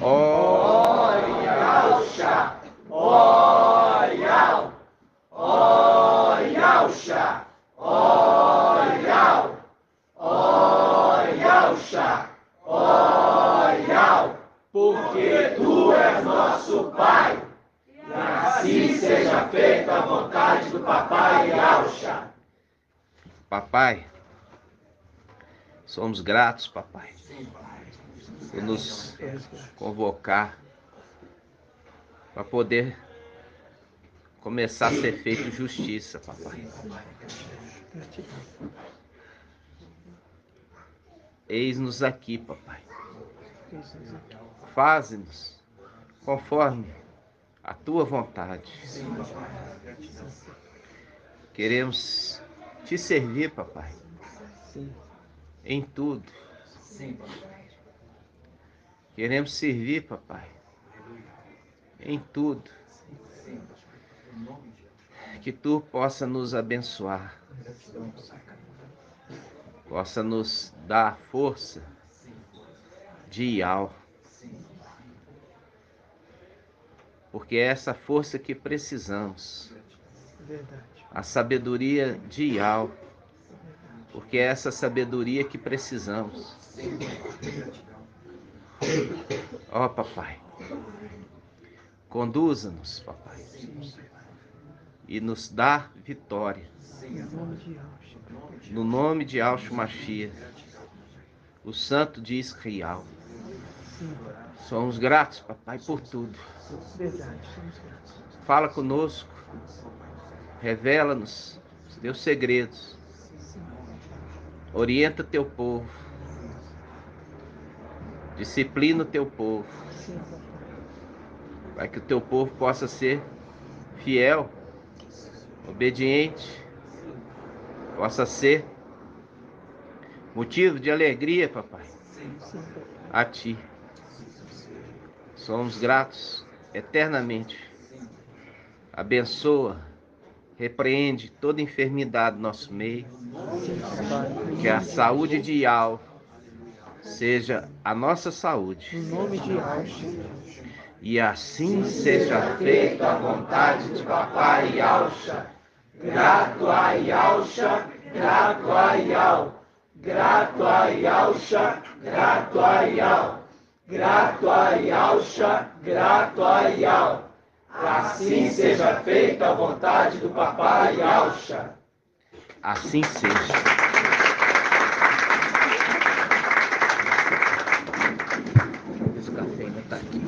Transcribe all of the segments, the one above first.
Oyauxa, oyau, oyauxa, oyau, oyauxa, oyau, porque tu és nosso Pai, e assim seja feita a vontade do Papai Yauxa. Papai, somos gratos, papai, por nos convocar para poder começar a ser feito justiça, papai. Eis-nos aqui, papai. Faze-nos conforme a tua vontade. Queremos te servir, papai, em tudo. Queremos servir, papai, em tudo. Que tu possa nos abençoar, possa nos dar força de Iau, porque é essa força que precisamos, a sabedoria de Iau, porque é essa sabedoria que precisamos. Ó, papai, conduza-nos, papai, e nos dá vitória. No nome de Yauxa Mashiach, o Santo de Israel. Somos gratos, papai, por tudo. Fala conosco, revela-nos os teus segredos, orienta teu povo, disciplina o teu povo, para que o teu povo possa ser fiel, obediente, possa ser motivo de alegria, papai, a ti. Somos gratos eternamente. Abençoa, repreende toda enfermidade do nosso meio, que a saúde de Iau seja a nossa saúde. Em nome de Yauxa. E assim seja feita a vontade de Papai Yauxa. Grato a Yauxa, grato a Iau, grato a Yauxa, grato a Iau, grato a Yauxa, grato a Iau. Assim seja feita a vontade do Papai Yauxa. Assim seja. Esse café ainda está aqui.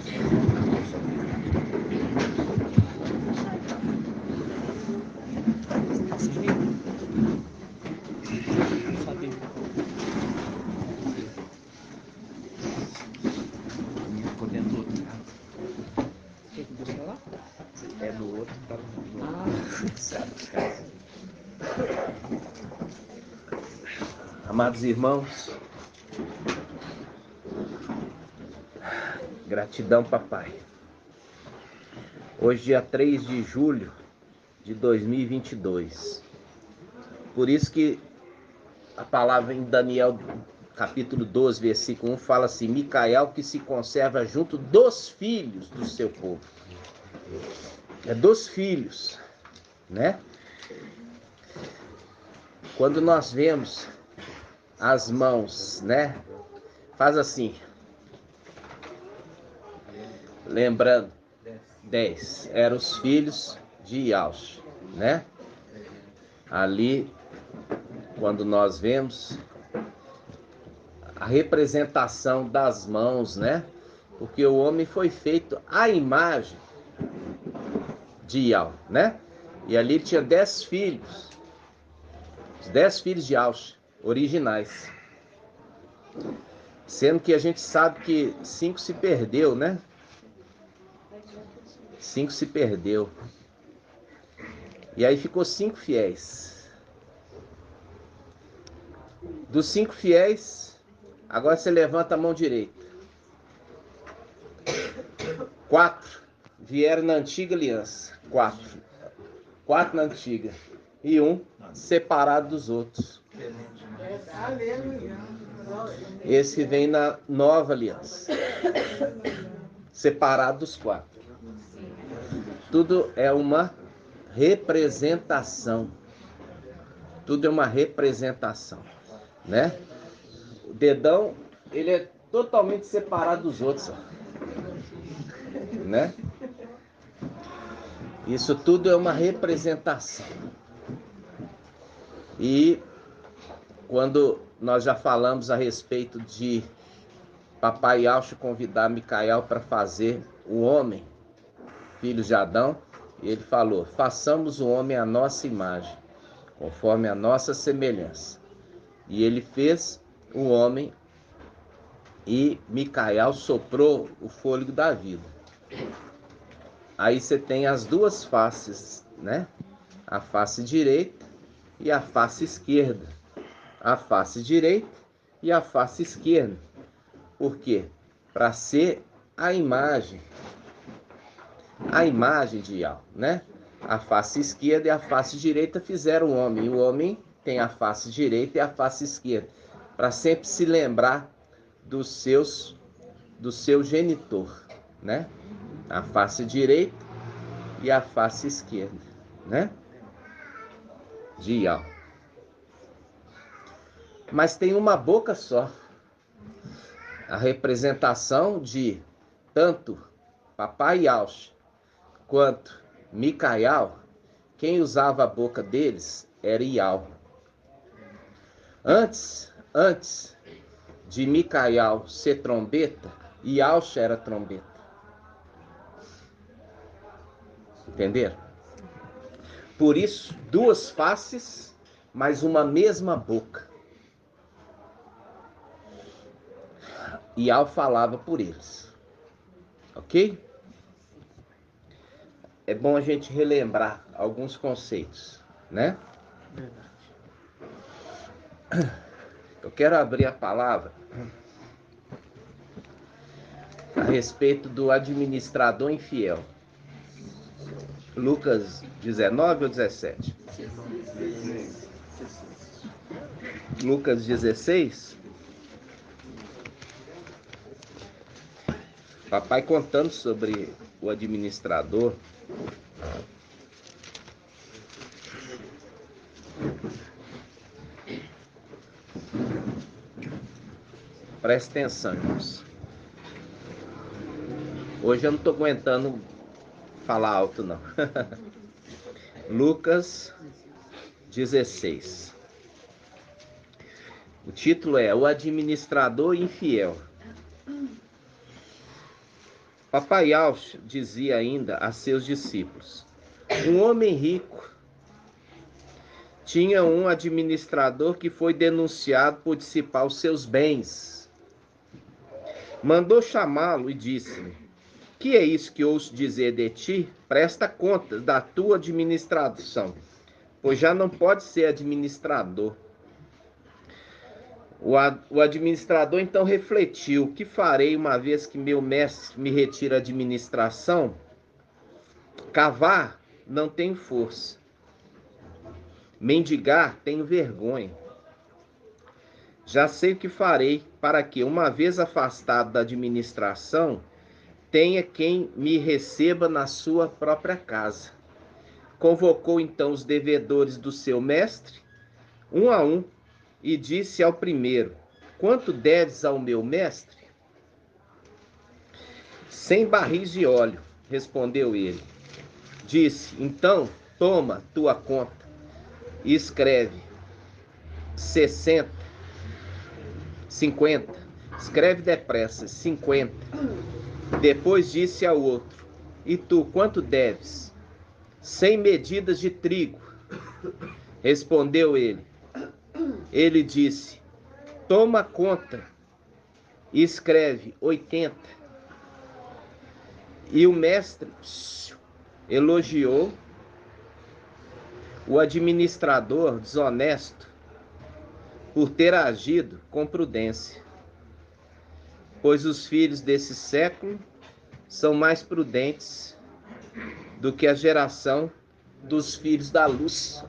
Ficou dentro do outro carro. É do outro, tá no Amados irmãos, gratidão, papai. Hoje, dia 3 de julho de 2022. Por isso que a palavra em Daniel, capítulo 12, versículo 1, fala assim: Micael que se conserva junto dos filhos do seu povo. É dos filhos, né? Quando nós vemos as mãos, né? Faz assim. Lembrando, 10 eram os filhos de Yauxa, né? Ali, quando nós vemos a representação das mãos, né? Porque o homem foi feito à imagem de Iau, né? E ali tinha 10 filhos. Os 10 filhos de Yauxa, originais. Sendo que a gente sabe que 5 se perdeu, né? 5 se perdeu. E aí ficou 5 fiéis. Dos 5 fiéis, agora você levanta a mão direita. 4 vieram na antiga aliança. 4 na antiga. E 1 separado dos outros. Esse que vem na nova aliança. separado dos 4. Tudo é uma representação. Tudo é uma representação, né? O dedão, ele é totalmente separado dos outros, ó, né? Isso tudo é uma representação. E quando nós já falamos a respeito de Papai Yahshua convidar Micael para fazer o homem, filhos de Adão, ele falou: façamos o homem à nossa imagem, conforme a nossa semelhança. E ele fez o homem e Micael soprou o fôlego da vida. Aí você tem as duas faces, né? A face direita e a face esquerda. A face direita e a face esquerda. Por quê? Para ser a imagem de Yahweh, né? A face esquerda e a face direita fizeram o homem. E o homem tem a face direita e a face esquerda, para sempre se lembrar do seu genitor, né? A face direita e a face esquerda, né? De Yahweh. Mas tem uma boca só. A representação de tanto Papai Yahshua quanto Micael, quem usava a boca deles era Yahweh. Antes de Micael ser trombeta, Yahshua era trombeta. Entenderam? Por isso, duas faces, mas uma mesma boca. Yahweh falava por eles. Ok? É bom a gente relembrar alguns conceitos, né? Eu quero abrir a palavra a respeito do administrador infiel. Lucas 19 ou 17? Lucas 16. Papai contando sobre o administrador. Presta atenção, irmãos. Hoje eu não estou aguentando falar alto, não. Lucas 16. O título é O Administrador Infiel. Papai Yahshua dizia ainda a seus discípulos: um homem rico tinha um administrador que foi denunciado por dissipar os seus bens. Mandou chamá-lo e disse-lhe: que é isso que ouço dizer de ti? Presta conta da tua administração, pois já não pode ser administrador. O administrador então refletiu: que farei uma vez que meu mestre me retira a administração? Cavar não tenho força, mendigar tenho vergonha. Já sei o que farei para que, uma vez afastado da administração, tenha quem me receba na sua própria casa. Convocou então os devedores do seu mestre, um a um, e disse ao primeiro: quanto deves ao meu mestre? 100 barris de óleo, respondeu ele. Disse: então, toma tua conta e escreve 60, 50. Escreve depressa, 50. Depois disse ao outro: e tu, quanto deves? 100 medidas de trigo. Respondeu ele. Ele disse: toma conta e escreve 80. E o mestre elogiou o administrador desonesto por ter agido com prudência, pois os filhos desse século são mais prudentes do que a geração dos filhos da luz.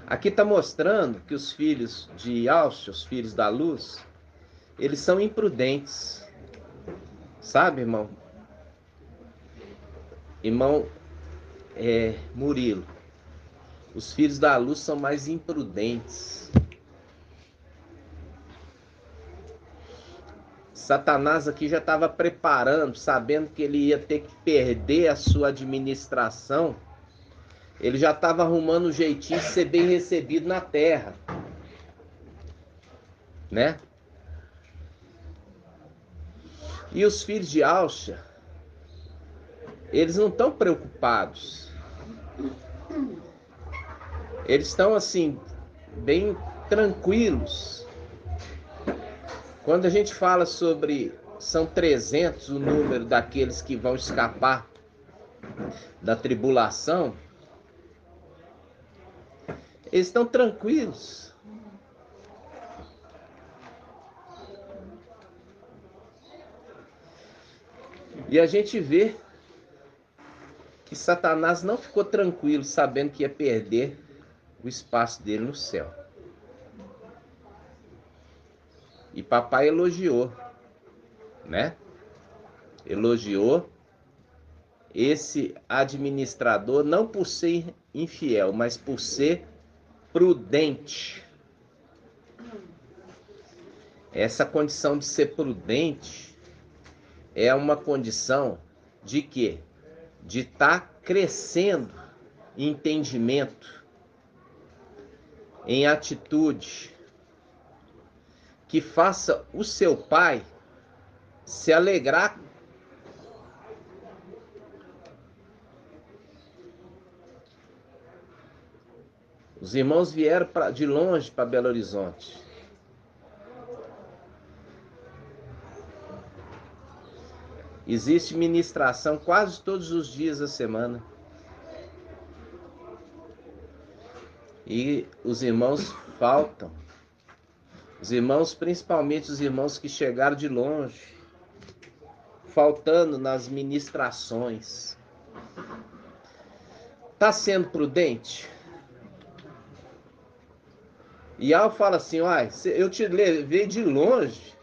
Aqui está mostrando que os filhos de Yahshua, os filhos da luz, eles são imprudentes. Sabe, irmão? Irmão Murilo, os filhos da luz são mais imprudentes. Satanás aqui já estava preparando, sabendo que ele ia ter que perder a sua administração. Ele já estava arrumando um jeitinho de ser bem recebido na terra, né? E os filhos de Alcha, eles não estão preocupados. Eles estão assim, bem tranquilos. Quando a gente fala sobre, são 300 o número daqueles que vão escapar da tribulação, eles estão tranquilos. E a gente vê que Satanás não ficou tranquilo sabendo que ia perder o espaço dele no céu. E papai elogiou, né? Elogiou esse administrador não por ser infiel, mas por ser prudente. Essa condição de ser prudente é uma condição de quê? De estar crescendo em entendimento, em atitude, que faça o seu pai se alegrar. Os irmãos vieram de longe para Belo Horizonte. Existe ministração quase todos os dias da semana. E os irmãos faltam. Os irmãos, principalmente os irmãos que chegaram de longe, faltando nas ministrações. Está sendo prudente? E Al fala assim, eu te levei de longe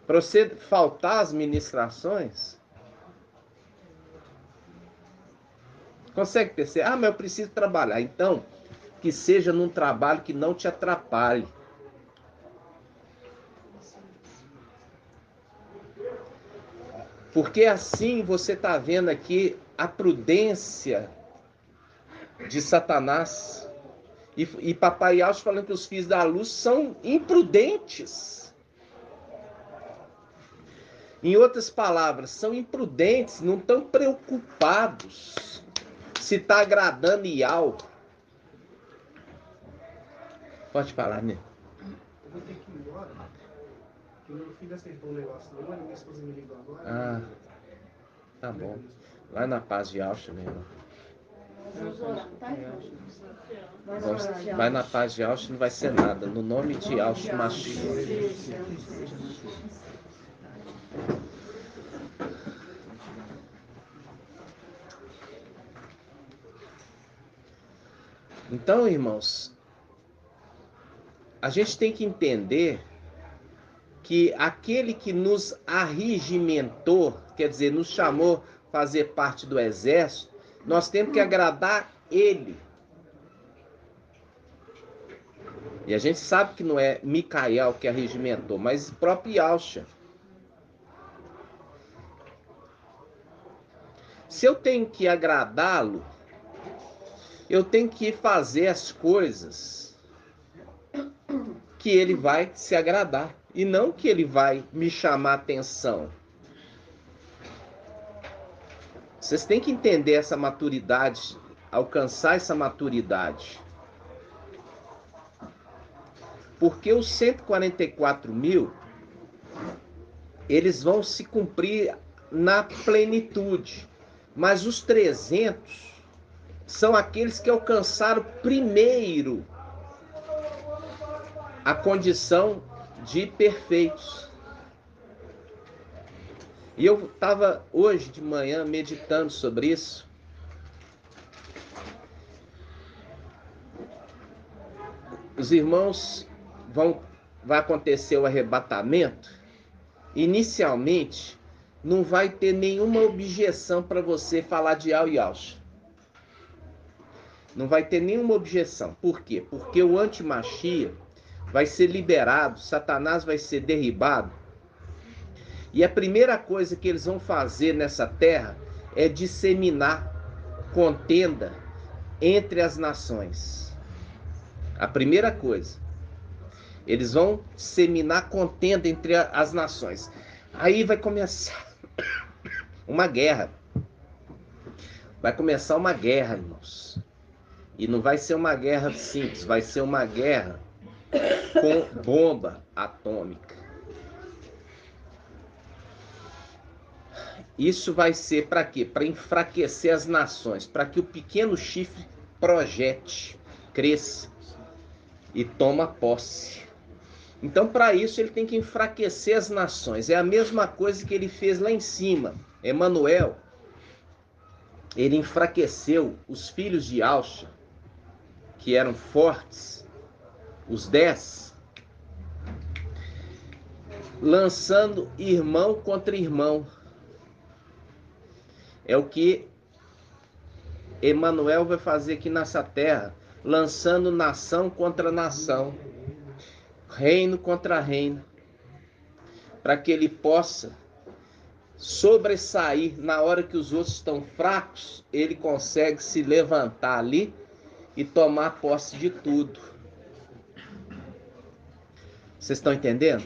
para você faltar as ministrações? Consegue perceber? Mas eu preciso trabalhar. Então, que seja num trabalho que não te atrapalhe. Porque assim você está vendo aqui a prudência de Satanás. E papai Alcho falando que os filhos da luz são imprudentes. Em outras palavras, são imprudentes, não estão preocupados se está agradando Ial. Pode falar, né? Eu vou ter que ir embora, porque o meu filho acertou um negócio lá, minha esposa me ligou agora. Ah, tá bom. Vai na paz de Alcho, meu irmão. Vai na paz de Alcho, não vai ser nada. No nome de Alcho Mashiach. Então, irmãos, a gente tem que entender que aquele que nos arregimentou, quer dizer, nos chamou a fazer parte do exército, nós temos que agradar ele. E a gente sabe que não é Micael que arregimentou, mas o próprio Yalcha. Se eu tenho que agradá-lo, eu tenho que fazer as coisas que ele vai se agradar. E não que ele vai me chamar a atenção. Vocês têm que entender essa maturidade, alcançar essa maturidade. Porque os 144 mil, eles vão se cumprir na plenitude. Mas os 300 são aqueles que alcançaram primeiro a condição de perfeitos. E eu estava hoje de manhã meditando sobre isso. Os irmãos vai acontecer o arrebatamento. Inicialmente, não vai ter nenhuma objeção para você falar de Yahweh e Yahshua. Não vai ter nenhuma objeção. Por quê? Porque o anti-Machia vai ser liberado, Satanás vai ser derribado. E a primeira coisa que eles vão fazer nessa terra é disseminar contenda entre as nações. A primeira coisa. Eles vão disseminar contenda entre as nações. Aí vai começar uma guerra. Vai começar uma guerra, irmãos. E não vai ser uma guerra simples, vai ser uma guerra com bomba atômica. Isso vai ser para quê? Para enfraquecer as nações, para que o pequeno chifre projete, cresça e toma posse. Então, para isso, ele tem que enfraquecer as nações. É a mesma coisa que ele fez lá em cima. Emanuel, ele enfraqueceu os filhos de Yahshua, que eram fortes, os 10, lançando irmão contra irmão. É o que Emanuel vai fazer aqui nessa terra, lançando nação contra nação, reino contra reino, para que ele possa sobressair na hora que os outros estão fracos, ele consegue se levantar ali e tomar posse de tudo. Vocês estão entendendo?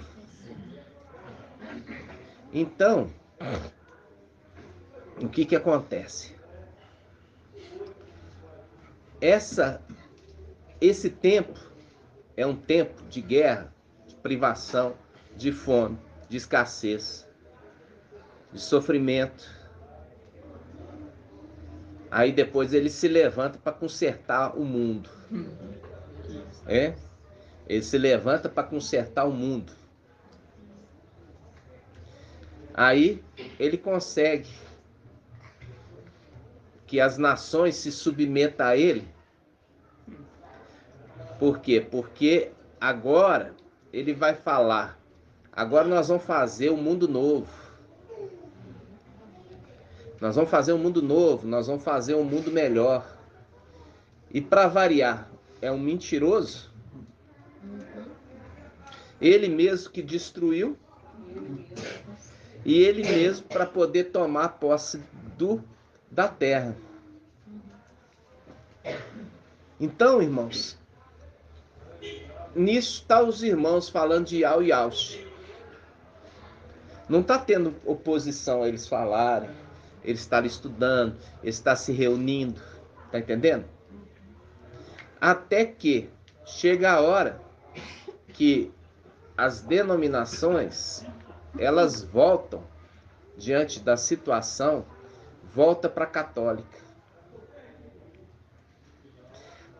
Então, o que acontece? Esse tempo é um tempo de guerra, de privação, de fome, de escassez, de sofrimento. Aí depois ele se levanta para consertar o mundo. Ele se levanta para consertar o mundo. Aí ele consegue que as nações se submetam a ele. Por quê? Porque agora ele vai falar, agora nós vamos fazer um mundo novo. Nós vamos fazer um mundo novo, nós vamos fazer um mundo melhor. E para variar, é um mentiroso. Ele mesmo que destruiu. E ele mesmo para poder tomar posse da terra. Então, irmãos, nisso está os irmãos falando de Yahweh e Yahshua. Não está tendo oposição a eles falarem, eles estarem estudando, eles estarem se reunindo, tá entendendo? Até que chega a hora que as denominações, elas voltam, diante da situação, volta para a católica.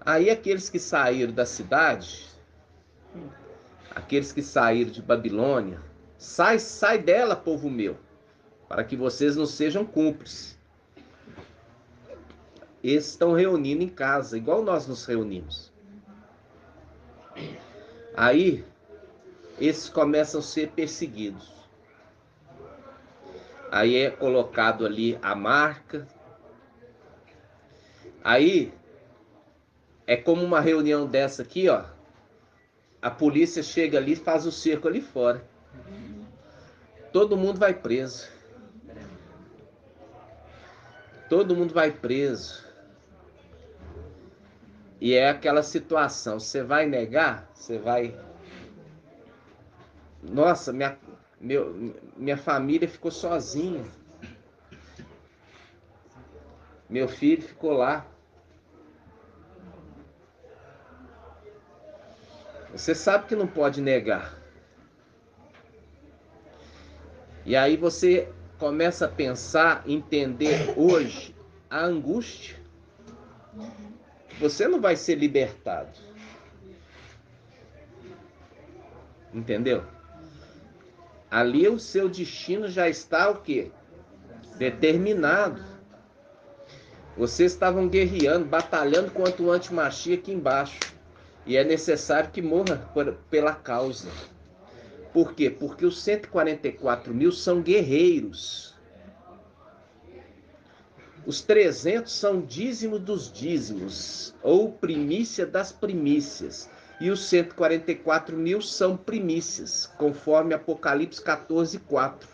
Aí aqueles que saíram da cidade, aqueles que saíram de Babilônia, sai dela, povo meu, para que vocês não sejam cúmplices. Eles estão reunindo em casa, igual nós nos reunimos. Aí, esses começam a ser perseguidos. Aí é colocado ali a marca. Aí, é como uma reunião dessa aqui, ó. A polícia chega ali e faz o cerco ali fora. Todo mundo vai preso. Todo mundo vai preso. E é aquela situação. Você vai negar? Você vai... Nossa, minha família ficou sozinha. Meu filho ficou lá. Você sabe que não pode negar. E aí você começa a pensar, entender hoje a angústia. Você não vai ser libertado. Entendeu? Ali o seu destino já está o quê? Determinado. Vocês estavam guerreando, batalhando contra o anti-Machia aqui embaixo. E é necessário que morra pela causa. Por quê? Porque os 144 mil são guerreiros. Os 300 são dízimo dos dízimos, ou primícia das primícias. E os 144 mil são primícias, conforme Apocalipse 14, 4.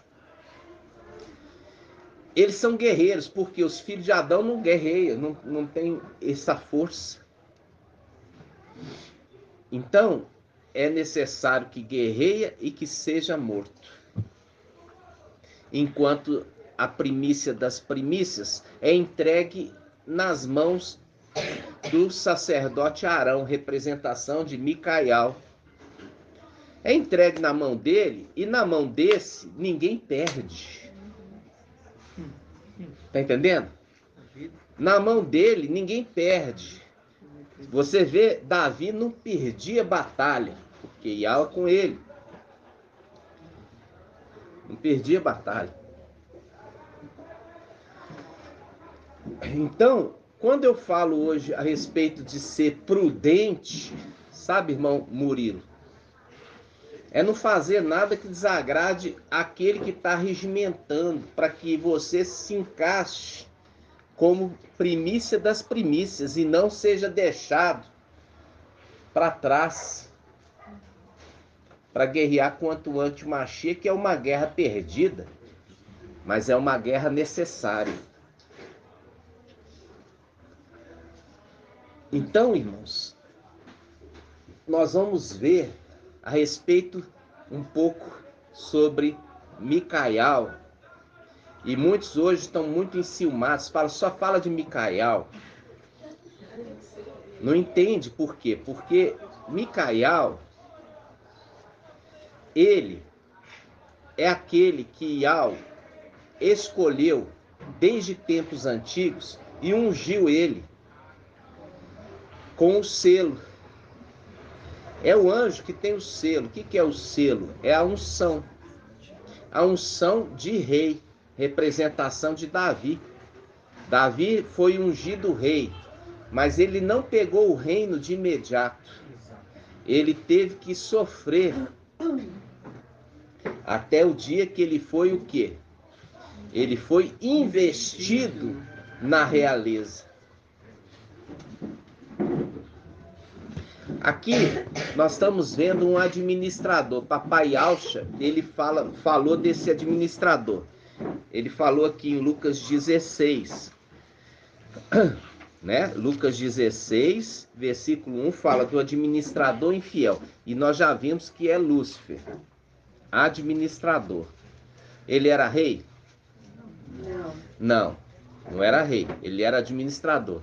Eles são guerreiros, porque os filhos de Adão não guerreiam, não tem essa força. Então, é necessário que guerreia e que seja morto. Enquanto a primícia das primícias é entregue nas mãos do sacerdote Arão, representação de Micael. É entregue na mão dele, e na mão desse ninguém perde. Tá entendendo? Na mão dele ninguém perde. Você vê, Davi não perdia batalha, porque ia com ele. Não perdia batalha. Então, quando eu falo hoje a respeito de ser prudente, sabe, irmão Murilo? É não fazer nada que desagrade aquele que está regimentando, para que você se encaixe como primícia das primícias e não seja deixado para trás para guerrear contra o antimachia, que é uma guerra perdida, mas é uma guerra necessária. Então, irmãos, nós vamos ver a respeito um pouco sobre Micael. E muitos hoje estão muito enciumados, só fala de Micael. Não entende por quê? Porque Micael, ele é aquele que Iau escolheu desde tempos antigos e ungiu ele com o selo. É o anjo que tem o selo. O que é o selo? É a unção. A unção de rei, representação de Davi. Davi foi ungido rei, mas ele não pegou o reino de imediato. Ele teve que sofrer até o dia que ele foi o quê? Ele foi investido na realeza. Aqui nós estamos vendo um administrador. Papai Alcha, ele falou desse administrador. Ele falou aqui em Lucas 16, né? Lucas 16, versículo 1, fala do administrador infiel. E nós já vimos que é Lúcifer, administrador. Ele era rei? Não era rei. Ele era administrador.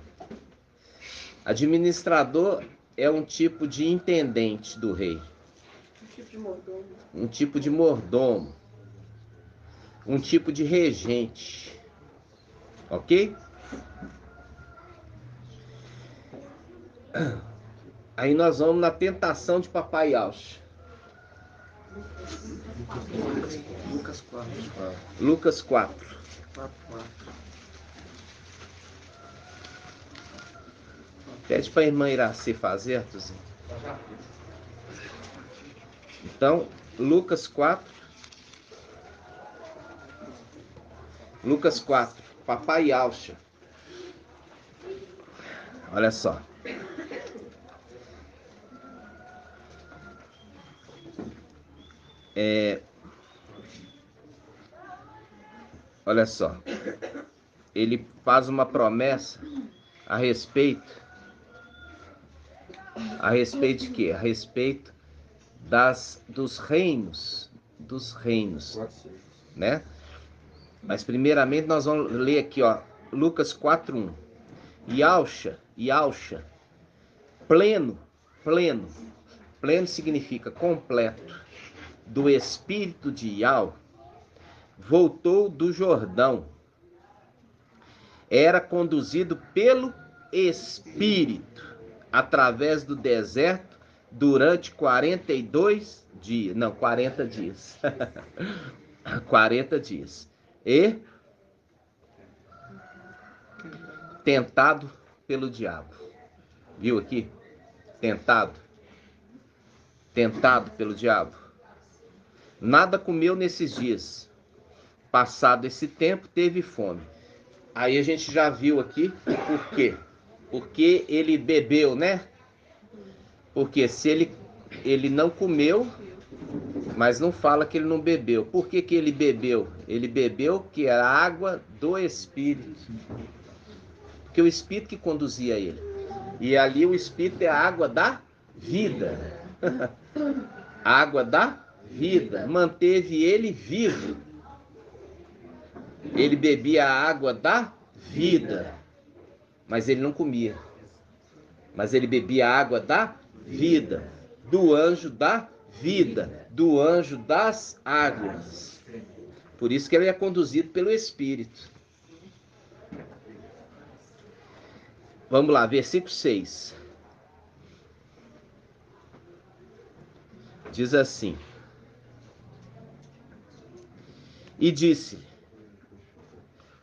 Administrador é um tipo de intendente do rei. Um tipo de mordomo. Um tipo de regente. Ok? Aí nós vamos na tentação de Papai Alcha. Lucas 4. Lucas 4. Pede para a irmã Iraci fazer, Arthurzinho. Então, Lucas 4. Lucas 4. Papai Alcha. Olha só. Olha só. Ele faz uma promessa a respeito de quê? A respeito dos reinos, né? Mas primeiramente nós vamos ler aqui, ó, Lucas 4:1. Yalcha, pleno significa completo, do espírito de Iau, voltou do Jordão. Era conduzido pelo Espírito através do deserto durante 42 dias. Não, 40 dias. 40 dias. E tentado pelo diabo. Viu aqui? Tentado pelo diabo. Nada comeu nesses dias. Passado esse tempo, teve fome. Aí a gente já viu aqui por quê. Porque ele bebeu, né? Porque se ele não comeu, mas não fala que ele não bebeu. Por que que ele bebeu? Ele bebeu que era a água do Espírito. Porque o Espírito que conduzia ele. E ali o Espírito é a água da vida. A água da vida. Manteve ele vivo. Ele bebia a água da vida. Mas ele não comia. Mas ele bebia a água da vida. Do anjo da vida. Do anjo das águas. Por isso que ele é conduzido pelo Espírito. Vamos lá, versículo 6. Diz assim: e disse,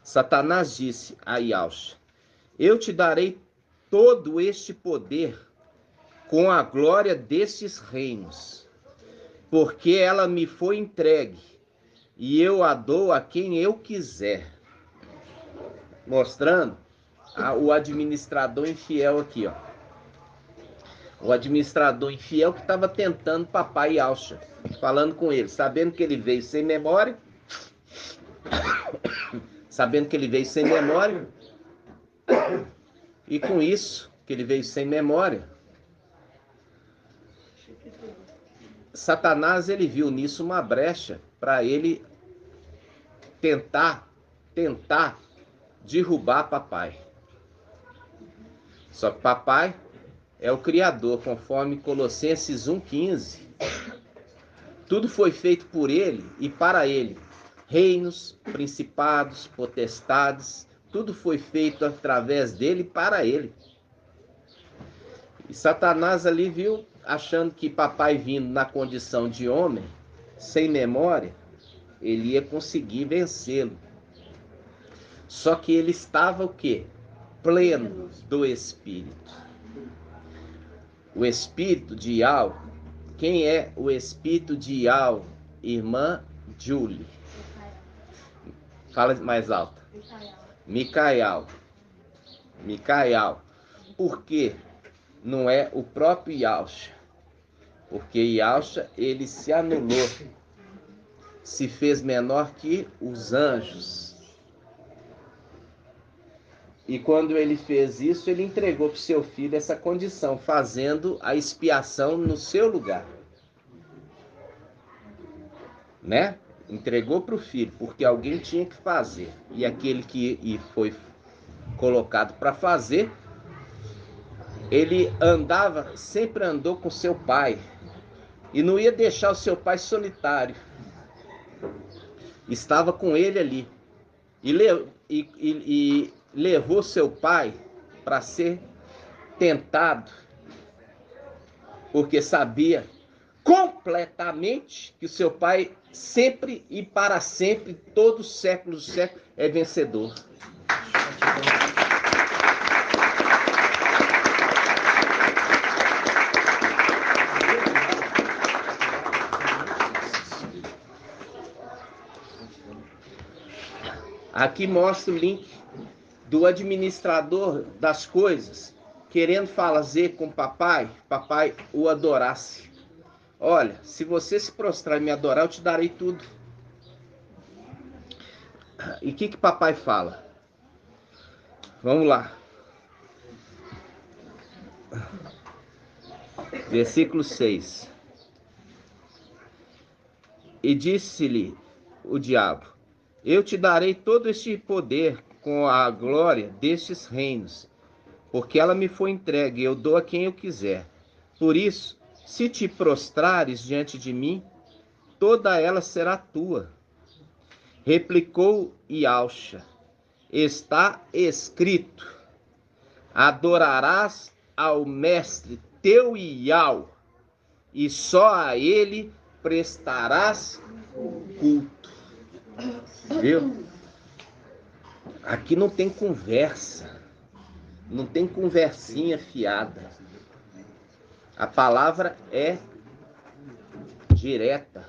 Satanás disse a Yalcha: eu te darei todo este poder com a glória destes reinos, porque ela me foi entregue, e eu a dou a quem eu quiser. Mostrando o administrador infiel aqui, ó. O administrador infiel que estava tentando papai Yalcha, falando com ele, sabendo que ele veio sem memória, e com isso, que ele veio sem memória, Satanás, ele viu nisso uma brecha para ele tentar derrubar papai. Só que papai é o Criador, conforme Colossenses 1,15. Tudo foi feito por ele e para ele. Reinos, principados, potestades, tudo foi feito através dele e para ele. E Satanás ali viu, achando que papai vindo na condição de homem, sem memória, ele ia conseguir vencê-lo. Só que ele estava o quê? Pleno do Espírito. O Espírito de Yal. Quem é o Espírito de Yal? Irmã Julie. Fala mais alto. Micael. Por quê? Não é o próprio Yalcha. Porque Yalcha, ele se anulou. Se fez menor que os anjos. E quando ele fez isso, ele entregou para o seu filho essa condição, fazendo a expiação no seu lugar. Né? Entregou para o filho, porque alguém tinha que fazer. E aquele que foi colocado para fazer, ele sempre andou com seu pai. E não ia deixar o seu pai solitário. Estava com ele ali. E levou seu pai para ser tentado, porque sabia completamente que o seu pai sempre e para sempre, todos os séculos do século, é vencedor. Aqui mostra o link do administrador das coisas, querendo fazer com papai o adorasse. Olha, se você se prostrar e me adorar, eu te darei tudo. E o que papai fala? Vamos lá. Versículo 6. E disse-lhe o diabo: eu te darei todo este poder com a glória destes reinos, porque ela me foi entregue, e eu dou a quem eu quiser. Por isso, se te prostrares diante de mim, toda ela será tua. Replicou Yalcha: está escrito: adorarás ao mestre teu Ial, e só a ele prestarás culto. Viu? Aqui não tem conversa, não tem conversinha fiada. A palavra é direta.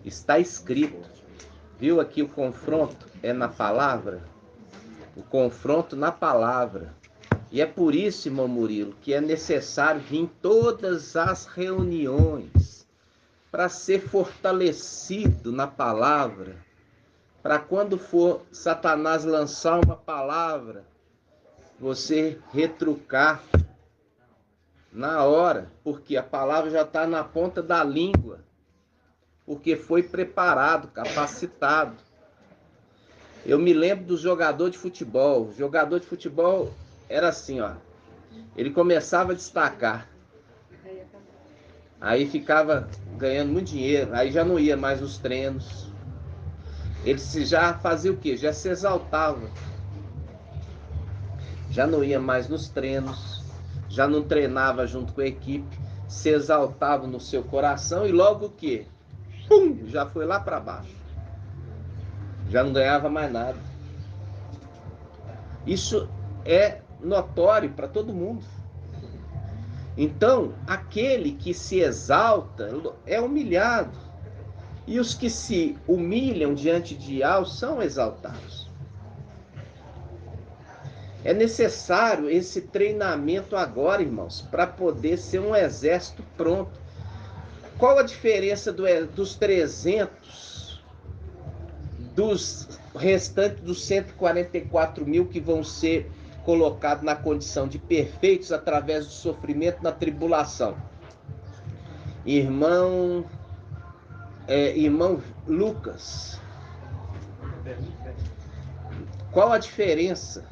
Está escrito. Viu aqui o confronto? É na palavra? O confronto na palavra. E é por isso, irmão Murilo, que é necessário vir em todas as reuniões para ser fortalecido na palavra, para quando for Satanás lançar uma palavra, você retrucar na hora, porque a palavra já está na ponta da língua, porque foi preparado, capacitado. Eu me lembro do jogador de futebol. O jogador de futebol era assim, ó. Ele começava a destacar. Aí ficava ganhando muito dinheiro. Aí já não ia mais nos treinos. Ele já fazia o quê? Já se exaltava. Já não ia mais nos treinos. Já não treinava junto com a equipe. Se exaltava no seu coração e logo o quê? Pum! Já foi lá para baixo. Já não ganhava mais nada. Isso é notório para todo mundo. Então, aquele que se exalta é humilhado. E os que se humilham diante de algo são exaltados. É necessário esse treinamento agora, irmãos, para poder ser um exército pronto. Qual a diferença dos 300, dos restantes dos 144 mil que vão ser colocados na condição de perfeitos através do sofrimento na tribulação? Irmão Lucas, qual a diferença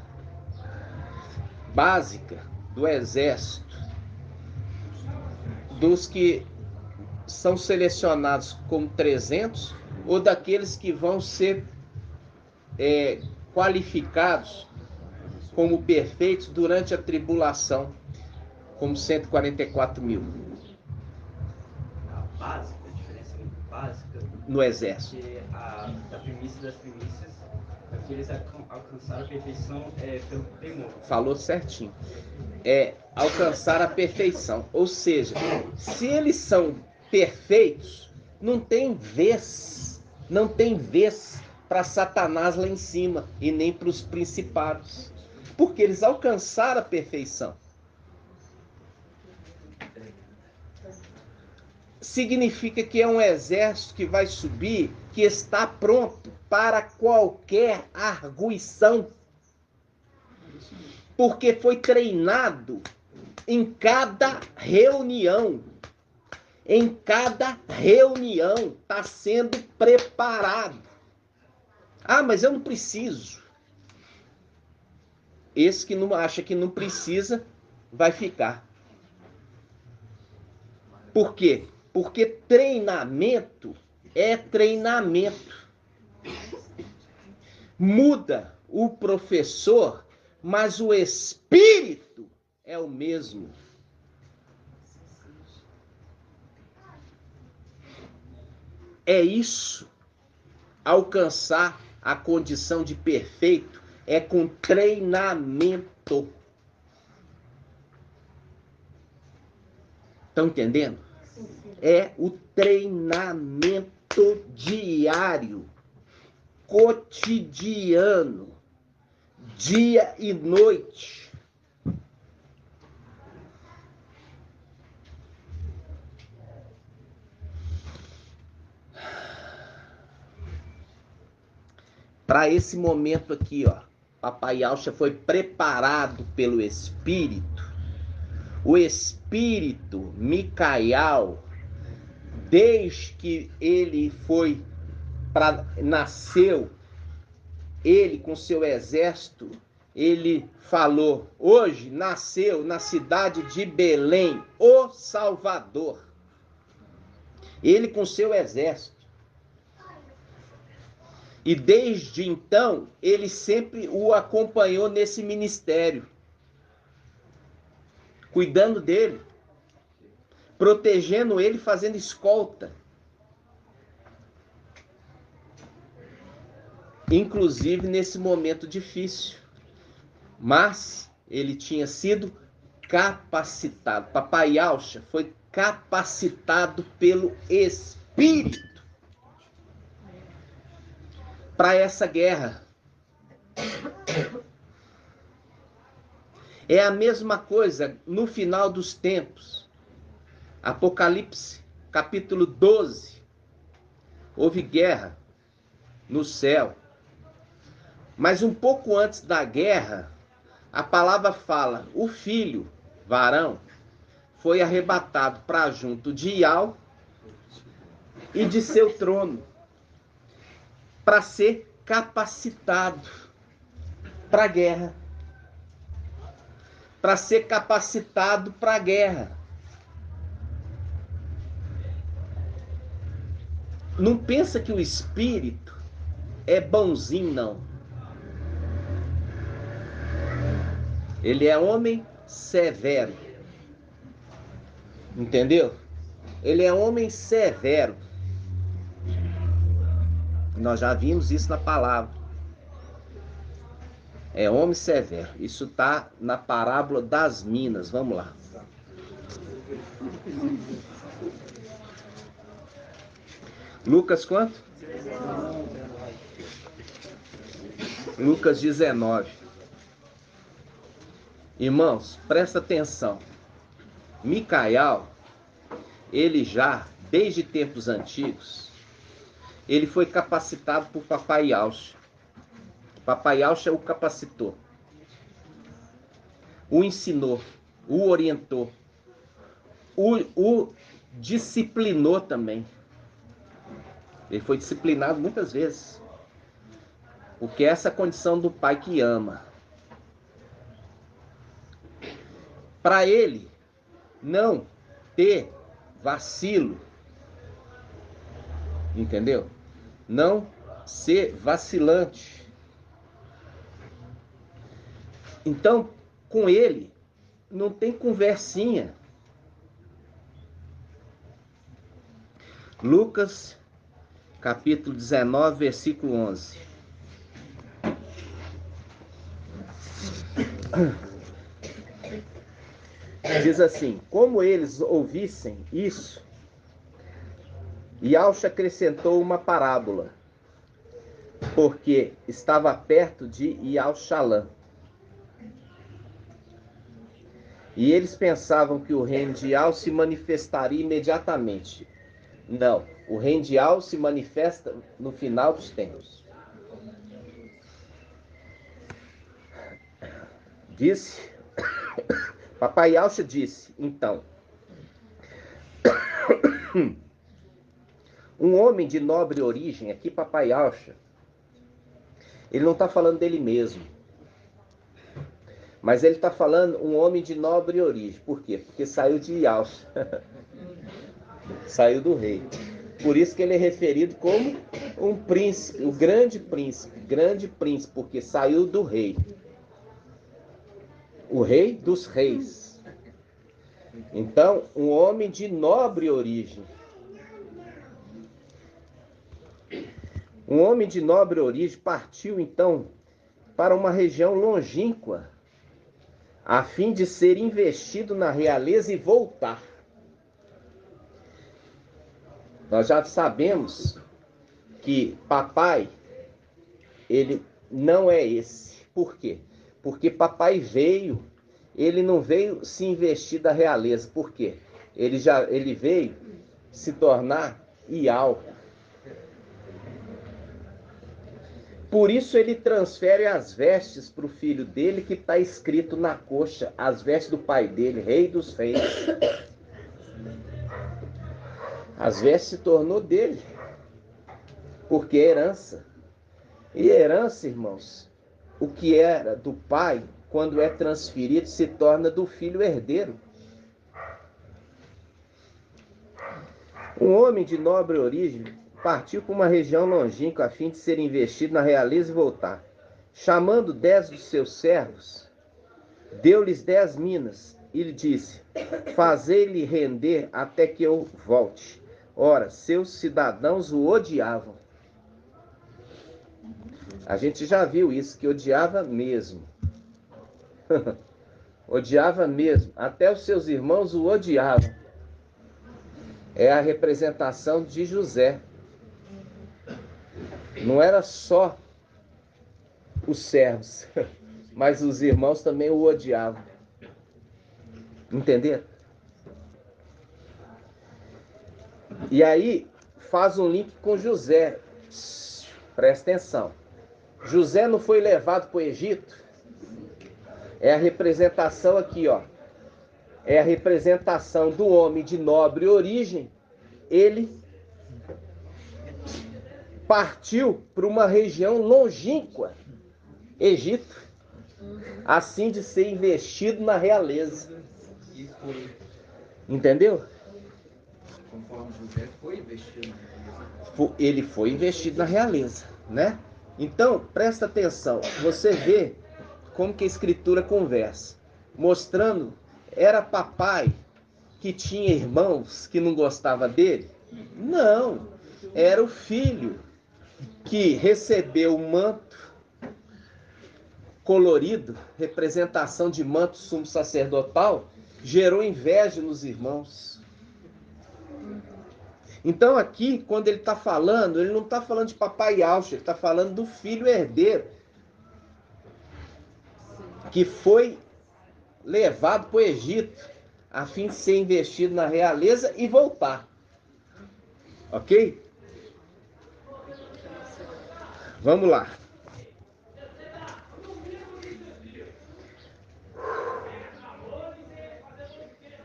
básica do exército dos que são selecionados como 300 ou daqueles que vão ser qualificados como perfeitos durante a tribulação, como 144 mil? A diferença básica no exército. Porque a primícia das primícias, aqueles alcançaram a perfeição pelo temor. Falou certinho. Alcançar a perfeição. Ou seja, se eles são perfeitos, não tem vez para Satanás lá em cima e nem para os principados, porque eles alcançaram a perfeição. Significa que é um exército que vai subir, que está pronto para qualquer arguição, porque foi treinado em cada reunião. Em cada reunião está sendo preparado. Ah, mas eu não preciso. Esse que não acha que não precisa, vai ficar. Por quê? Porque treinamento é treinamento. Muda o professor, mas o espírito é o mesmo. É isso. Alcançar a condição de perfeito é com treinamento. Estão entendendo? É o treinamento diário, cotidiano, dia e noite. Para esse momento aqui, ó, Papai Alcha foi preparado pelo Espírito. O Espírito Micael, desde que ele nasceu, ele com seu exército, ele falou, hoje nasceu na cidade de Belém, o Salvador. Ele com seu exército. E desde então, ele sempre o acompanhou nesse ministério, cuidando dele, protegendo ele, fazendo escolta. Inclusive nesse momento difícil. Mas ele tinha sido capacitado. Papai Alcha foi capacitado pelo Espírito. para essa guerra. É a mesma coisa no final dos tempos. Apocalipse, capítulo 12. Houve guerra no céu. Mas um pouco antes da guerra, a palavra fala, o filho, varão, foi arrebatado para junto de Iau e de seu trono, para ser capacitado para a guerra. Para ser capacitado para a guerra. Não pensa que o espírito é bonzinho, não. Ele é homem severo. Entendeu? Ele é homem severo. Nós já vimos isso na palavra. É homem severo. Isso está na parábola das minas. Vamos lá. Lucas quanto? 19. Lucas 19. Irmãos, presta atenção. Micael, ele já, desde tempos antigos, ele foi capacitado por Papai Yaucha. Papai Yaucha o capacitou, o ensinou, o orientou, o disciplinou também. Ele foi disciplinado muitas vezes, porque essa é a condição do pai que ama. Para ele não ter vacilo, entendeu? Não ser vacilante. Então, com ele, não tem conversinha. Lucas, capítulo 19, versículo 11. Diz assim, como eles ouvissem isso, Yaucha acrescentou uma parábola, porque estava perto de Iauxalã. E eles pensavam que o reino de Iau se manifestaria imediatamente. Não, o reino de Iau se manifesta no final dos tempos. Disse, Papai Yaucha disse, então, um homem de nobre origem, aqui Papai Yaucha, ele não está falando dele mesmo. Mas ele está falando um homem de nobre origem. Por quê? Porque saiu de Yaucha. Saiu do rei. Por isso que ele é referido como um príncipe, o grande príncipe, porque saiu do rei. O rei dos reis. Então, um homem de nobre origem. Um homem de nobre origem partiu, então, para uma região longínqua, a fim de ser investido na realeza e voltar. Nós já sabemos que papai, ele não é esse. Por quê? Porque papai veio, ele não veio se investir da realeza. Por quê? Ele veio se tornar Iau. Por isso ele transfere as vestes para o filho dele, que está escrito na coxa, as vestes do pai dele, rei dos reis. As vestes se tornou dele, porque é herança. E herança, irmãos, o que era do pai, quando é transferido, se torna do filho herdeiro. Um homem de nobre origem partiu para uma região longínqua a fim de ser investido na realeza e voltar. Chamando 10 dos seus servos, deu-lhes 10 minas e lhe disse, fazei-lhe render até que eu volte. Ora, seus cidadãos o odiavam. A gente já viu isso, que odiava mesmo. Odiava mesmo. Até os seus irmãos o odiavam. É a representação de José. Não era só os servos, mas os irmãos também o odiavam. Entenderam? E aí faz um link com José. Presta atenção. José não foi levado para o Egito? É a representação aqui, ó. É a representação do homem de nobre origem. Ele partiu para uma região longínqua, Egito, assim de ser investido na realeza. Entendeu? Conforme José foi investido na realeza. Ele foi investido na realeza, né? Então, presta atenção. Você vê como que a escritura conversa. Mostrando, era papai que tinha irmãos que não gostavam dele? Não. Era o filho que recebeu o manto colorido, representação de manto sumo sacerdotal, gerou inveja nos irmãos. Então aqui, quando ele está falando, ele não está falando de papai Yaush, ele está falando do filho herdeiro, que foi levado para o Egito, a fim de ser investido na realeza e voltar. Ok? Vamos lá.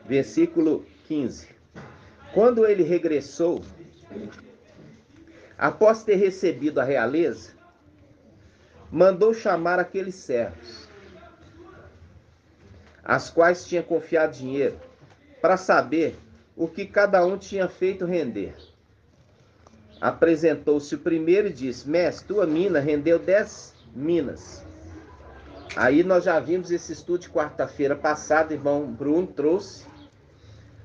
Versículo 15. Quando ele regressou, após ter recebido a realeza, mandou chamar aqueles servos, as quais tinha confiado dinheiro, para saber o que cada um tinha feito render. Apresentou-se o primeiro e disse: mestre, tua mina rendeu 10 minas. Aí nós já vimos esse estudo de quarta-feira passada, irmão Bruno trouxe,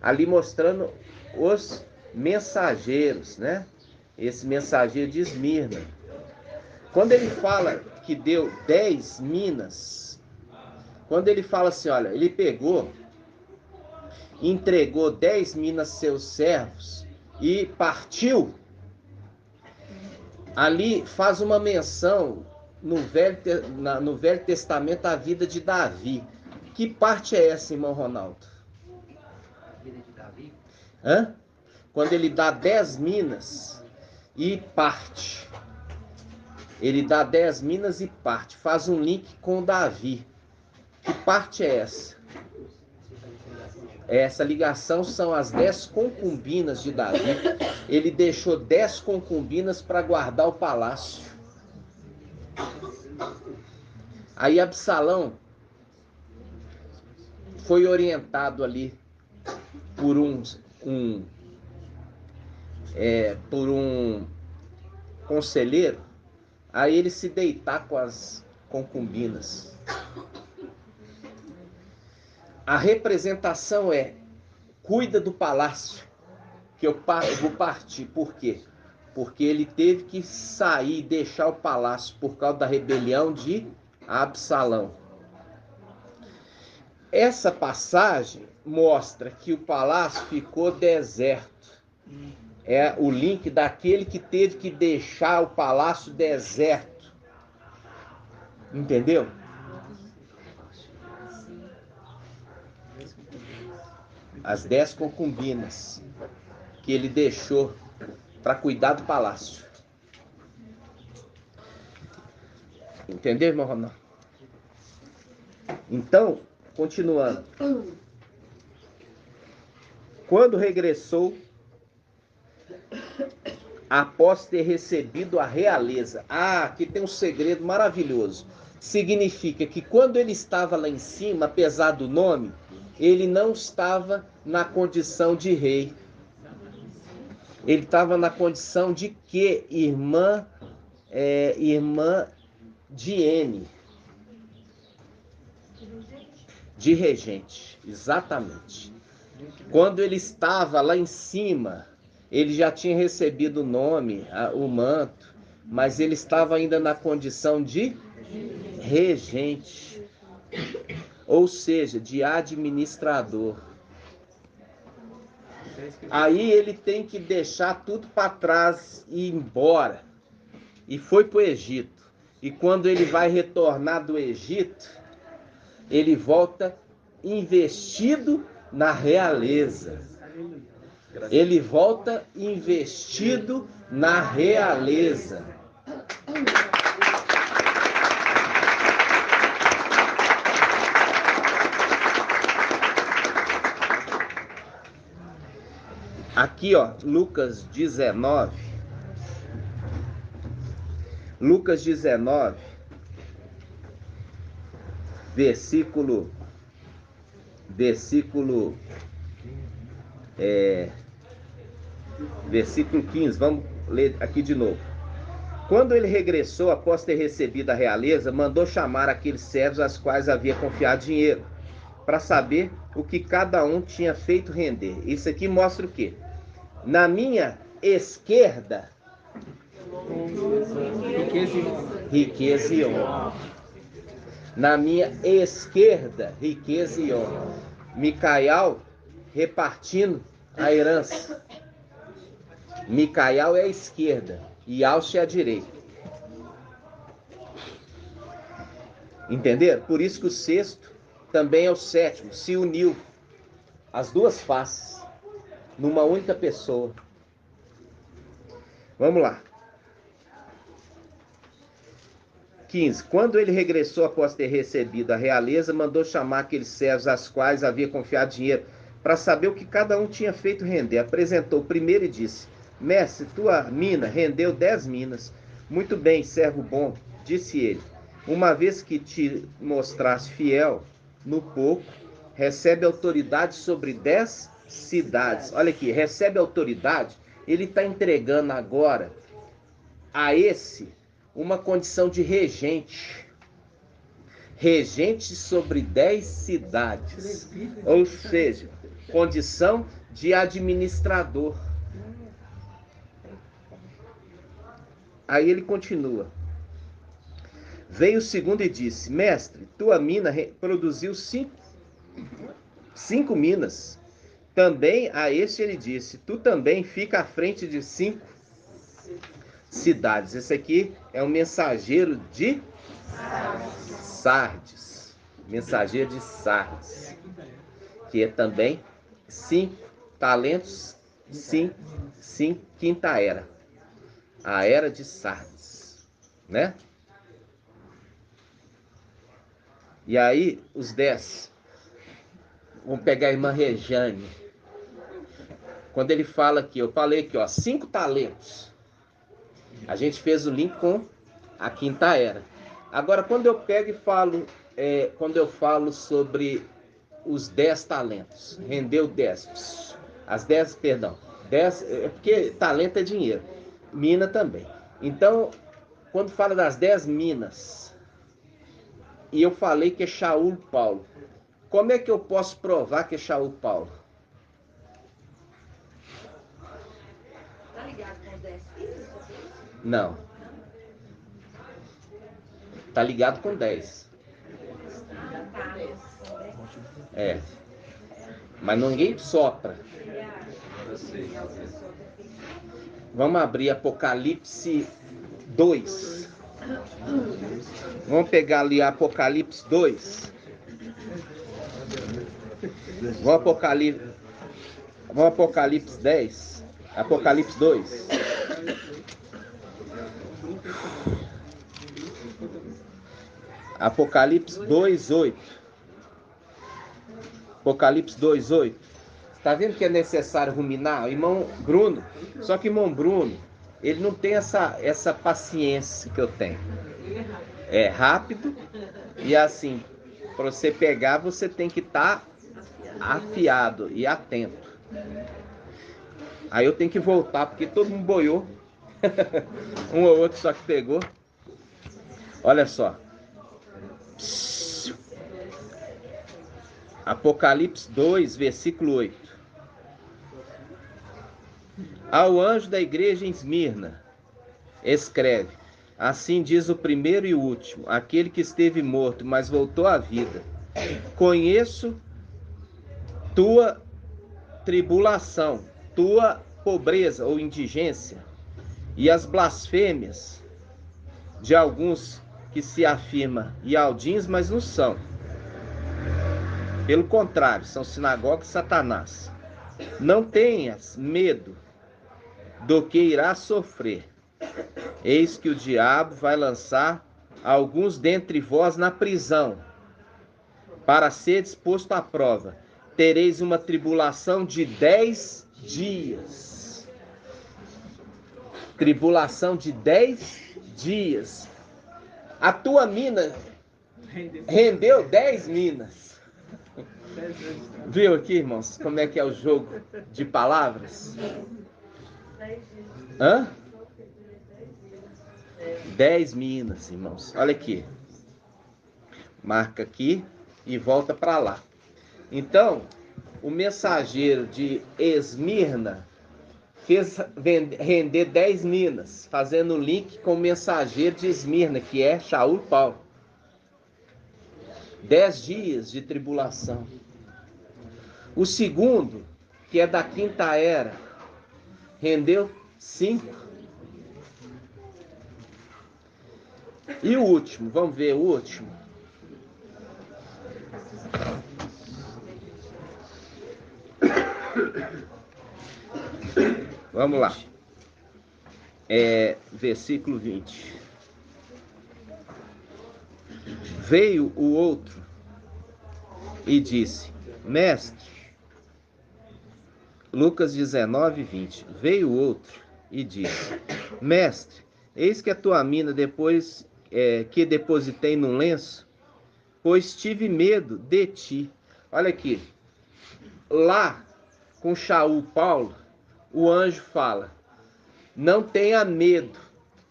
ali mostrando os mensageiros, né? Esse mensageiro de Esmirna. Quando ele fala que deu 10 minas, quando ele fala assim, olha, ele pegou, entregou 10 minas aos seus servos e partiu, ali faz uma menção no Velho Testamento à vida de Davi. Que parte é essa, irmão Ronaldo? A vida de Davi? Hã? Quando ele dá 10 minas e parte. Ele dá 10 minas e parte. Faz um link com Davi. Que parte é essa? Essa ligação são as 10 concubinas de Davi. Ele deixou 10 concubinas para guardar o palácio. Aí Absalão foi orientado ali por um conselheiro a ele se deitar com as concubinas. A representação é: cuida do palácio, que eu vou partir. Por quê? Porque ele teve que sair e deixar o palácio por causa da rebelião de Absalão. Essa passagem mostra que o palácio ficou deserto. É o link daquele que teve que deixar o palácio deserto. Entendeu? As 10 concubinas que ele deixou para cuidar do palácio. Entendeu, irmão Ronaldo? Então, continuando. Quando regressou, após ter recebido a realeza. Aqui tem um segredo maravilhoso. Significa que quando ele estava lá em cima, apesar do nome, ele não estava na condição de rei. Ele estava na condição de quê? Irmã de N. De regente, exatamente. Quando ele estava lá em cima, ele já tinha recebido o nome, o manto, mas ele estava ainda na condição de regente, ou seja, de administrador. Aí ele tem que deixar tudo para trás e ir embora. e foi para o Egito. E quando ele vai retornar do Egito, ele volta investido na realeza. Ele volta investido na realeza. Aqui, ó, Lucas 19. Lucas 19, versículo 15. Vamos ler aqui de novo. Quando ele regressou, após ter recebido a realeza, mandou chamar aqueles servos aos quais havia confiado dinheiro, para saber o que cada um tinha feito render. Isso aqui mostra o quê? Na minha esquerda, riqueza e honra. Na minha esquerda, riqueza e honra. Micael repartindo a herança. Micael é a esquerda e Yaush é a direita. Entenderam? Por isso que o sexto também é o sétimo. Se uniu as duas faces numa única pessoa. Vamos lá. 15. Quando ele regressou após ter recebido a realeza, mandou chamar aqueles servos aos quais havia confiado dinheiro, para saber o que cada um tinha feito render. Apresentou o primeiro e disse: Mestre, tua mina rendeu 10 minas. Muito bem, servo bom, disse ele. Uma vez que te mostraste fiel no pouco, recebe autoridade sobre 10 cidades. Olha aqui, recebe autoridade. Ele está entregando agora a esse uma condição de regente. Regente sobre 10 cidades. Ou seja, condição de administrador. Aí ele continua. Veio o segundo e disse: Mestre, tua mina produziu 5 minas. Também a este ele disse: Tu também fica à frente de 5 cidades. Esse aqui é um mensageiro de Sardes. Mensageiro de Sardes. Que é também 5 talentos, 5 quinta era. A era de Sardes, né? E aí, os 10. Vamos pegar a irmã Rejane. Quando ele fala aqui, eu falei aqui, ó, 5 talentos. A gente fez o link com a quinta era. Agora, quando eu pego e falo, quando eu falo sobre os 10 talentos, rendeu 10. As 10, perdão, 10, é porque talento é dinheiro. Mina também. Então, quando fala das 10 minas, e eu falei que é Shaul Paulo, como é que eu posso provar que é Shaul Paulo? Tá ligado com 10 filhos? Não. Tá ligado com 10. É. Mas ninguém sopra. Vamos abrir Apocalipse 2. Vamos pegar ali Apocalipse 2. Vamos Apocalipse 10. Apocalipse 2. Apocalipse 2:8. Apocalipse 2:8. Está vendo que é necessário ruminar? O irmão Bruno. Só que o irmão Bruno, ele não tem essa paciência que eu tenho. É rápido e assim, para você pegar, você tem que estar afiado e atento. Aí eu tenho que voltar, porque todo mundo boiou. Um ou outro só que pegou. Olha só. Apocalipse 2, versículo 8. Ao anjo da igreja em Esmirna, escreve: assim diz o primeiro e o último, aquele que esteve morto, mas voltou à vida. Conheço tua tribulação, tua pobreza ou indigência, e as blasfêmias de alguns que se afirmam ialdins, mas não são. Pelo contrário, são sinagoga de Satanás. Não tenhas medo do que irá sofrer. Eis que o diabo vai lançar alguns dentre vós na prisão, para ser exposto à prova. Tereis uma tribulação de 10 dias. Tribulação de 10 dias. A tua mina rendeu 10 minas. Viu aqui, irmãos, como é que é o jogo de palavras? 10 minas, irmãos. Olha aqui. Marca aqui e volta para lá. Então, o mensageiro de Esmirna fez render 10 minas, fazendo link com o mensageiro de Esmirna, que é Shaul Paulo. 10 dias de tribulação. O segundo, que é da quinta era, rendeu 5. E o último, vamos ver o último. Vamos lá. Versículo 20. Veio o outro e disse: Mestre, Lucas 19, 20. Veio o outro e disse: Mestre, eis que a tua mina depois que depositei num lenço, pois tive medo de ti. Olha aqui. Lá com Shaul Paulo, o anjo fala: não tenha medo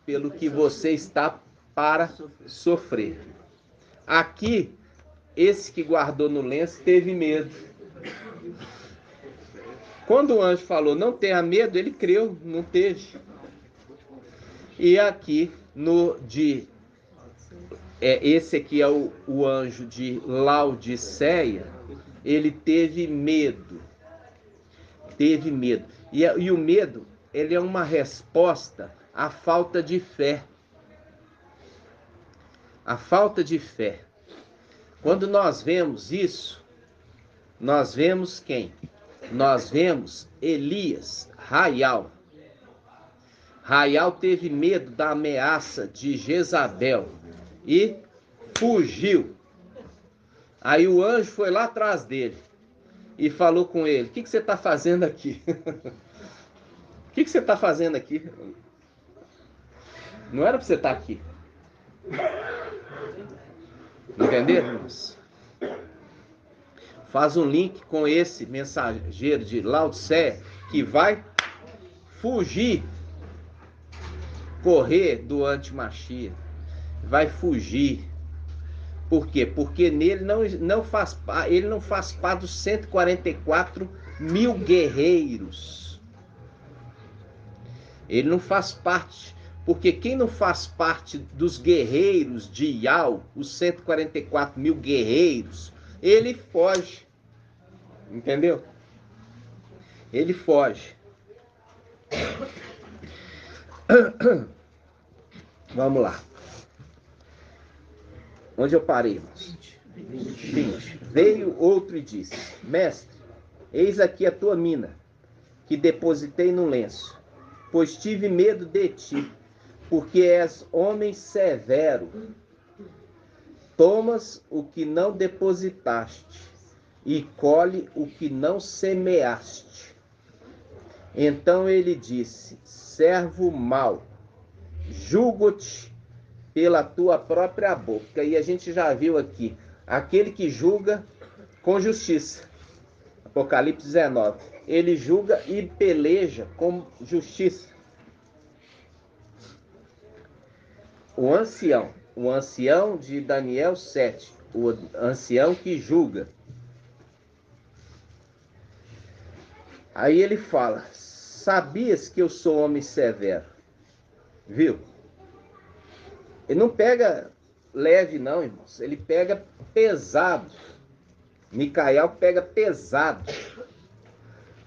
pelo que você está para sofrer. Aqui, esse que guardou no lenço teve medo. Quando o anjo falou não tenha medo, ele creu, não teve. E aqui esse aqui é o anjo de Laodiceia, ele teve medo. Teve medo. E o medo, ele é uma resposta à falta de fé. A falta de fé. Quando nós vemos isso, nós vemos quem? Nós vemos Elias, Raial. Raial teve medo da ameaça de Jezabel e fugiu. Aí o anjo foi lá atrás dele e falou com ele: o que você está fazendo aqui? O que você está fazendo aqui? Não era para você estar aqui. Entenderam, irmãos? Faz um link com esse mensageiro de Laodiceia que vai fugir, correr do antimachia. Vai fugir. Por quê? Porque nele ele não faz parte dos 144 mil guerreiros. Ele não faz parte. Porque quem não faz parte dos guerreiros de Ial, os 144 mil guerreiros, ele foge. Entendeu? Ele foge. Vamos lá. Onde eu parei, irmãos? 20. Veio outro e disse: Mestre, eis aqui a tua mina, que depositei no lenço, pois tive medo de ti, porque és homem severo. Tomas o que não depositaste e colhe o que não semeaste. Então ele disse: servo mau, julgo-te pela tua própria boca. E a gente já viu aqui, aquele que julga com justiça. Apocalipse 19. Ele julga e peleja com justiça. O ancião de Daniel 7, o ancião que julga. Aí ele fala: sabias que eu sou homem severo? Viu? Ele não pega leve não, irmãos. Ele pega pesado. Micael pega pesado.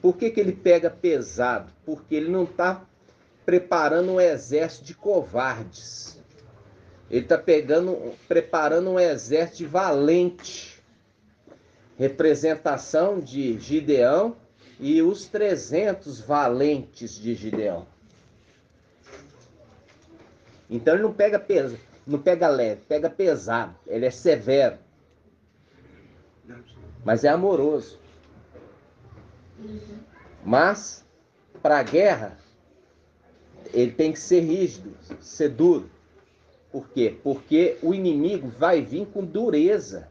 Por que ele pega pesado? Porque ele não está preparando um exército de covardes. Ele está preparando um exército valente. Representação de Gideão e os 300 valentes de Gideão. Então ele não pega leve, pega pesado. Ele é severo. Mas é amoroso. Mas, para a guerra, ele tem que ser rígido, ser duro. Por quê? Porque o inimigo vai vir com dureza.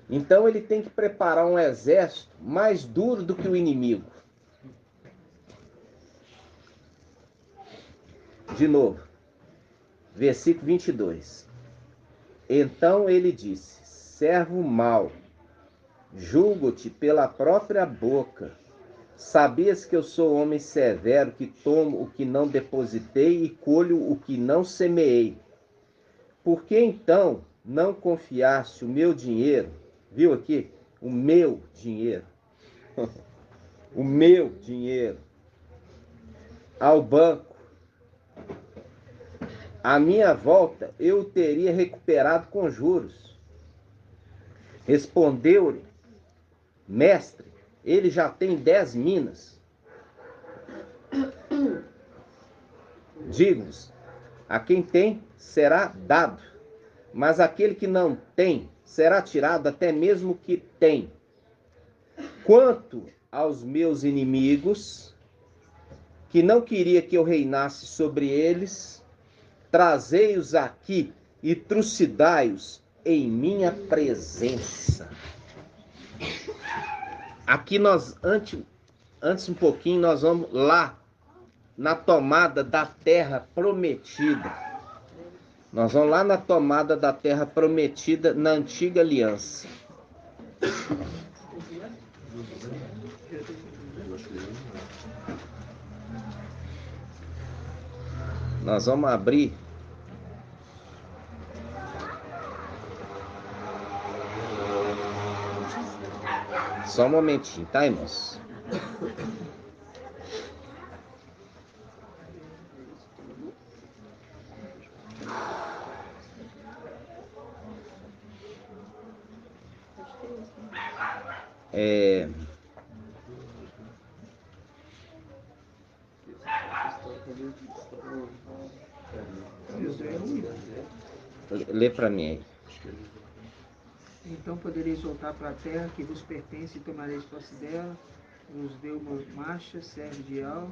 Então ele tem que preparar um exército mais duro do que o inimigo. De novo, versículo 22. Então ele disse: servo mau, julgo-te pela própria boca. Sabias que eu sou homem severo, que tomo o que não depositei e colho o que não semeei. Por que então não confiaste o meu dinheiro? Viu aqui? O meu dinheiro. O meu dinheiro. Ao banco. A minha volta eu o teria recuperado com juros. Respondeu-lhe: mestre, ele já tem 10 minas. Digo-vos, a quem tem será dado, mas aquele que não tem será tirado até mesmo o que tem. Quanto aos meus inimigos, que não queria que eu reinasse sobre eles, trazei-os aqui e trucidai-os em minha presença. Aqui nós, antes um pouquinho, nós vamos lá na tomada da terra prometida. Nós vamos lá na tomada da terra prometida na antiga aliança. Nós vamos abrir só um momentinho, tá, irmãos? Lê para mim aí. Então podereis voltar para a terra que vos pertence e tomareis posse dela. Vos deu uma marcha, servo de Al.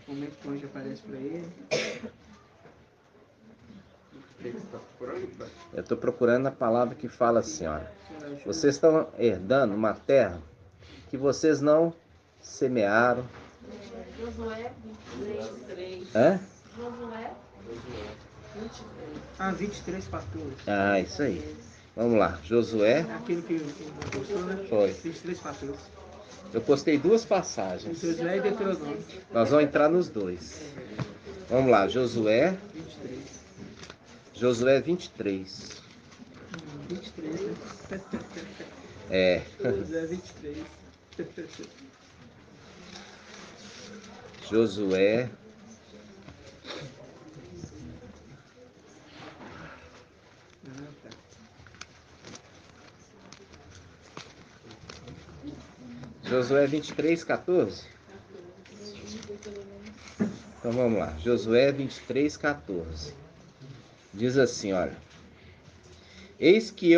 O momento que o anjo aparece para ele. Eu estou procurando a palavra que fala assim, olha. Vocês estão herdando uma terra que vocês não semearam. Josué 23. Hã? Josué 23. 23, 14. Ah, isso aí. Vamos lá. Josué. Aquilo que postou, né? Foi. 23, 14. Eu postei 2 passagens. Josué e Deuteronômio. Nós vamos entrar nos 2. Vamos lá. Josué. 23. Josué 23. 23, né? Josué 23. Josué. Josué 23, 14. Então vamos lá. Josué 23, 14. Diz assim, olha. Eis que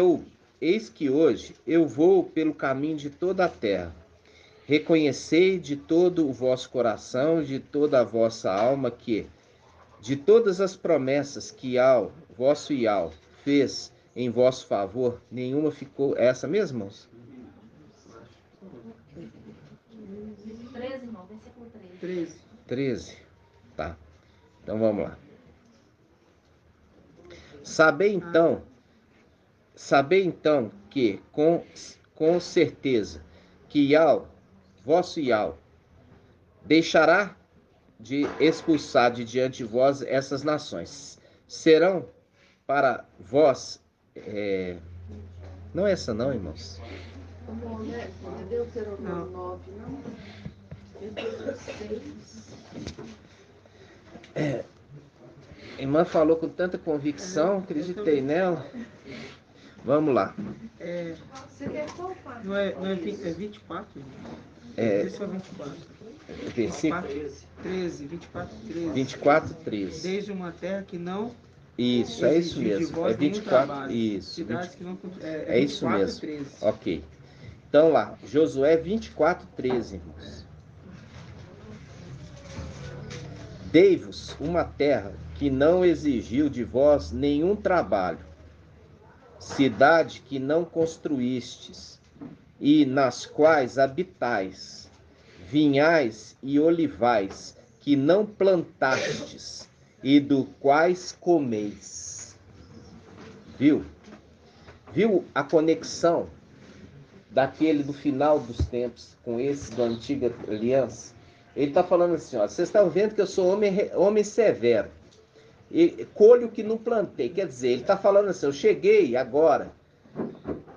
hoje eu vou pelo caminho de toda a terra. Reconhecei de todo o vosso coração, de toda a vossa alma, que de todas as promessas que vosso Ial fez em vosso favor, nenhuma ficou. É essa mesmo, irmãos? 13, irmão, versículo 13. 13. Tá. Então vamos lá. Sabei então que com certeza que vosso Ial deixará de expulsar de diante de vós essas nações. Serão para vós... Não é essa não, irmãos. Como é Deuteronômio 9, não? Deuteronômio 6. A irmã falou com tanta convicção, acreditei nela. Vamos lá. Você quer qual, pai? Não é 24? É, Esse é o 24. versículo 13, 24, 13. 24, 13. Desde uma terra que não Isso, é isso exigiu de mesmo. É vós nenhum 24, trabalho. isso. Cidades que não... É isso 24, mesmo. 13. Ok. Então lá, Josué 24, 13, irmãos. Dei-vos uma terra que não exigiu de vós nenhum trabalho, cidade que não construístes, e nas quais habitais, vinhais e olivais que não plantastes, e do quais comeis. Viu? Viu a conexão daquele do final dos tempos com esse da antiga aliança? Ele está falando assim, ó, vocês estão vendo que eu sou homem severo, e colho que não plantei. Quer dizer, ele está falando assim, eu cheguei agora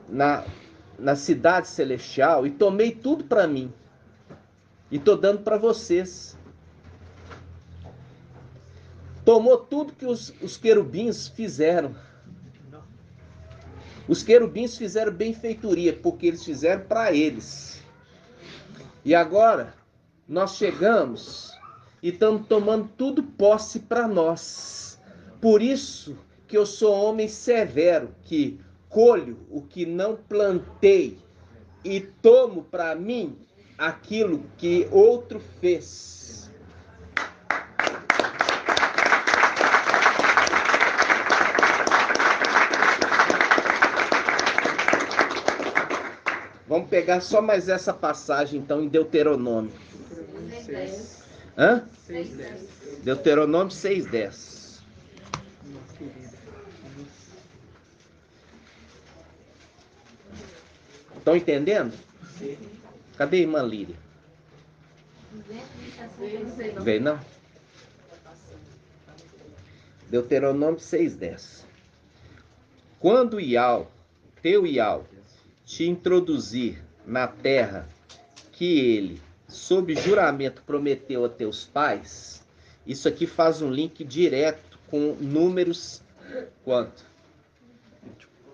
na cidade celestial e tomei tudo para mim, e estou dando para vocês. Tomou tudo que os querubins fizeram. Os querubins fizeram benfeitoria, porque eles fizeram para eles. E agora, nós chegamos e estamos tomando tudo posse para nós. Por isso que eu sou homem severo, que colho o que não plantei e tomo para mim aquilo que outro fez. Vamos pegar só mais essa passagem, então, em Deuteronômio. 6:10. Hã? 6:10. Deuteronômio 6:10. Estão entendendo? Cadê a irmã Líria? Veio, não? Deuteronômio 6:10. Quando teu Iau, te introduzir na terra que ele, sob juramento, prometeu a teus pais, isso aqui faz um link direto com Números, quanto?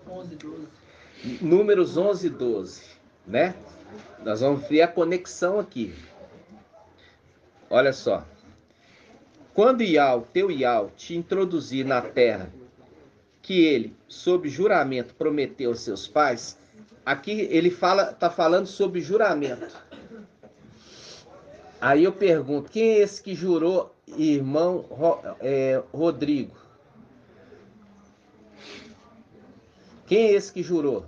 11, 12. Números 11 e 12, né? Nós vamos ver a conexão aqui. Olha só. Quando teu Iau, te introduzir na terra que ele, sob juramento, prometeu aos seus pais, aqui ele está falando sobre juramento. Aí eu pergunto, quem é esse que jurou, irmão Rodrigo? Quem é esse que jurou?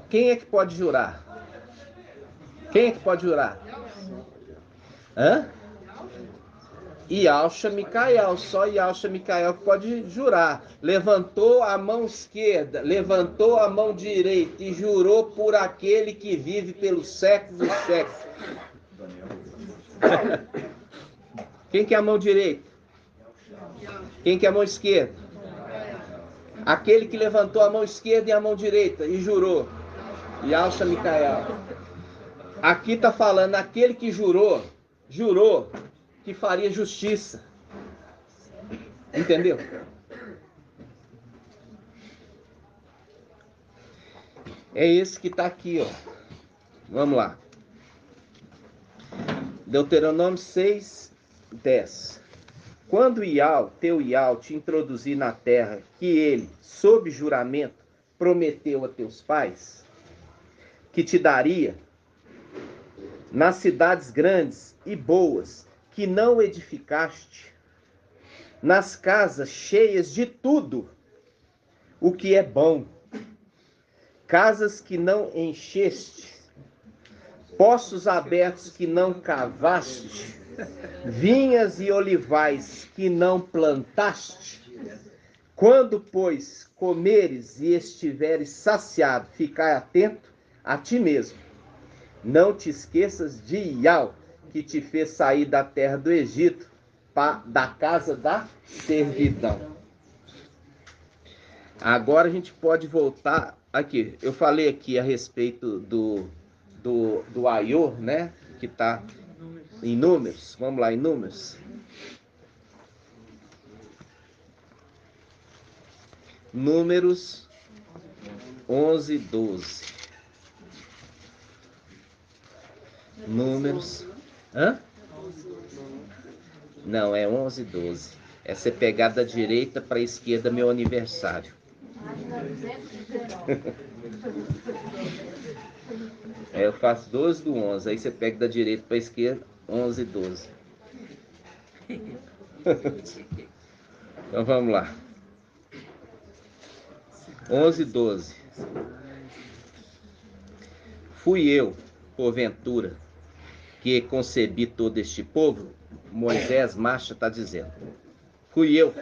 Quem é que pode jurar? Quem é que pode jurar? Hã? Yalcha Micael, só Yalcha Micael que pode jurar. Levantou a mão esquerda, levantou a mão direita e jurou por aquele que vive pelos séculos dos séculos. Quem que é a mão direita? Quem que é a mão esquerda? Aquele que levantou a mão esquerda e a mão direita e jurou. Yalcha Micael. Aqui está falando aquele que jurou que faria justiça. Entendeu? É esse que está aqui, ó. Vamos lá. Deuteronômio 6:10. Quando teu Iau, te introduzir na terra que ele, sob juramento, prometeu a teus pais, que te daria, nas cidades grandes e boas, que não edificaste, nas casas cheias de tudo o que é bom, casas que não encheste, poços abertos que não cavaste, vinhas e olivais que não plantaste. Quando, pois, comeres e estiveres saciado, ficai atento a ti mesmo. Não te esqueças de Iau, que te fez sair da terra do Egito, da casa da servidão. Agora a gente pode voltar aqui. Eu falei aqui a respeito do Aiô, né? Que está em números. Vamos lá, em números. Números 11, 12. Números... Hã? Não, é 11, 12. É você pegar da direita para a esquerda, meu aniversário. Eu faço 12 do 11. Aí você pega da direita para a esquerda, 11 e 12. Então vamos lá. 11 e 12. Fui eu, porventura, que concebi todo este povo? Moisés Marcha está dizendo. Fui eu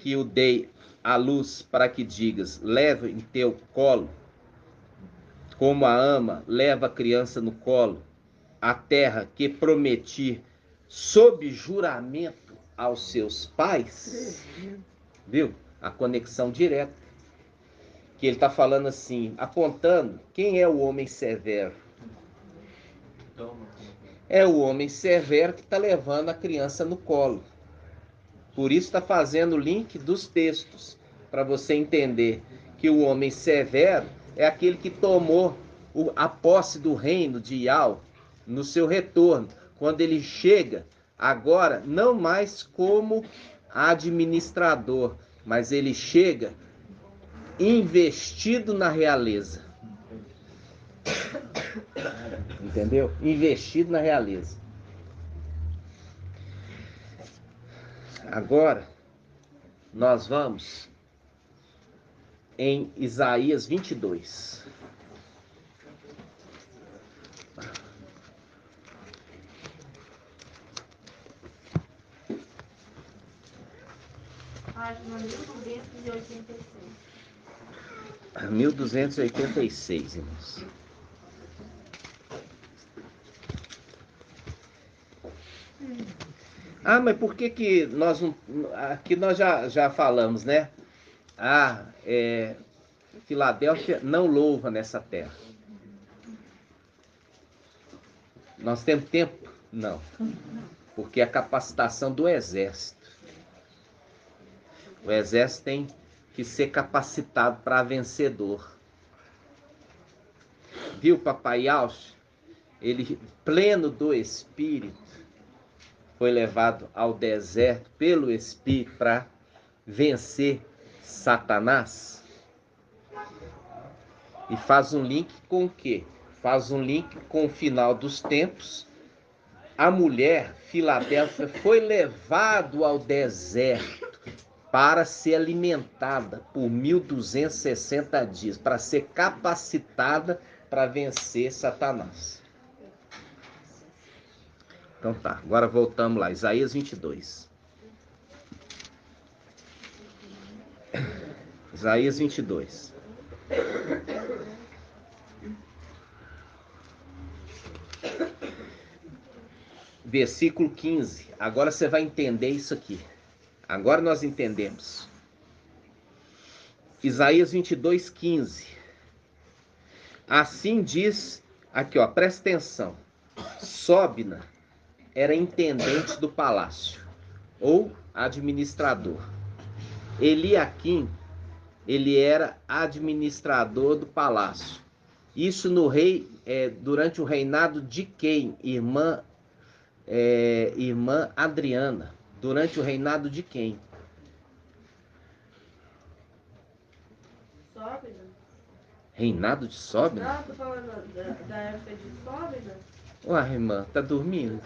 que o dei à luz para que digas, leva em teu colo, como a ama leva a criança no colo, a terra que prometi sob juramento aos seus pais. Viu? A conexão direta. Que ele está falando assim, apontando quem é o homem severo. É o homem severo que está levando a criança no colo. Por isso está fazendo o link dos textos, para você entender que o homem severo é aquele que tomou a posse do reino de Iau no seu retorno, quando ele chega agora não mais como administrador, mas ele chega investido na realeza. Entendeu? Investido na realeza. Agora, nós vamos em Isaías 22. Página 1286. 1286, irmãos. Ah, mas por que nós não... Aqui nós já falamos, né? Filadélfia não louva nessa terra. Nós temos tempo? Não. Porque é a capacitação do exército. O exército tem que ser capacitado para vencedor. Viu, papai Alch? Ele, pleno do Espírito, foi levado ao deserto pelo Espírito para vencer Satanás. E faz um link com o quê? Faz um link com o final dos tempos. A mulher, Filadélfia, foi levada ao deserto para ser alimentada por 1260 dias, para ser capacitada para vencer Satanás. Então tá, agora voltamos lá, Isaías 22. Isaías 22. Versículo 15. Agora você vai entender isso aqui. Agora nós entendemos. Isaías 22, 15. Assim diz, aqui ó, presta atenção. Sobna era intendente do palácio, ou administrador. Eliaquim, ele era administrador do palácio. Isso no rei, durante o reinado de quem? Irmã Adriana. Durante o reinado de quem? Sóbina? Reinado de Sóbina? Não, tô falando da época de Sóbina. Ué, irmã, tá dormindo?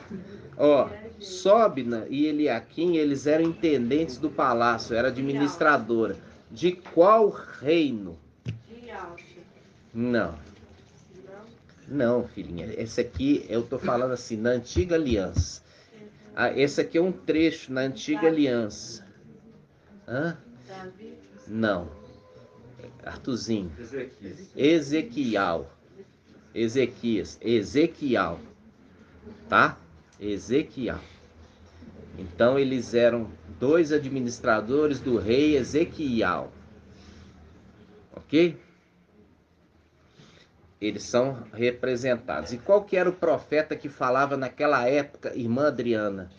Ó, Sóbina e Eliaquim, eles eram intendentes do palácio, era administradora. De qual reino? De Alcha. Não. Não, filhinha. Esse aqui, eu tô falando assim, na antiga aliança. Esse aqui é um trecho na antiga aliança. Hã? Davi. Não. Artuzinho. Ezequiel. Ezequiel. Tá? Ezequiel. Então eles eram dois administradores do rei Ezequiel. Ok? Eles são representados. E qual que era o profeta que falava naquela época, irmã Adriana?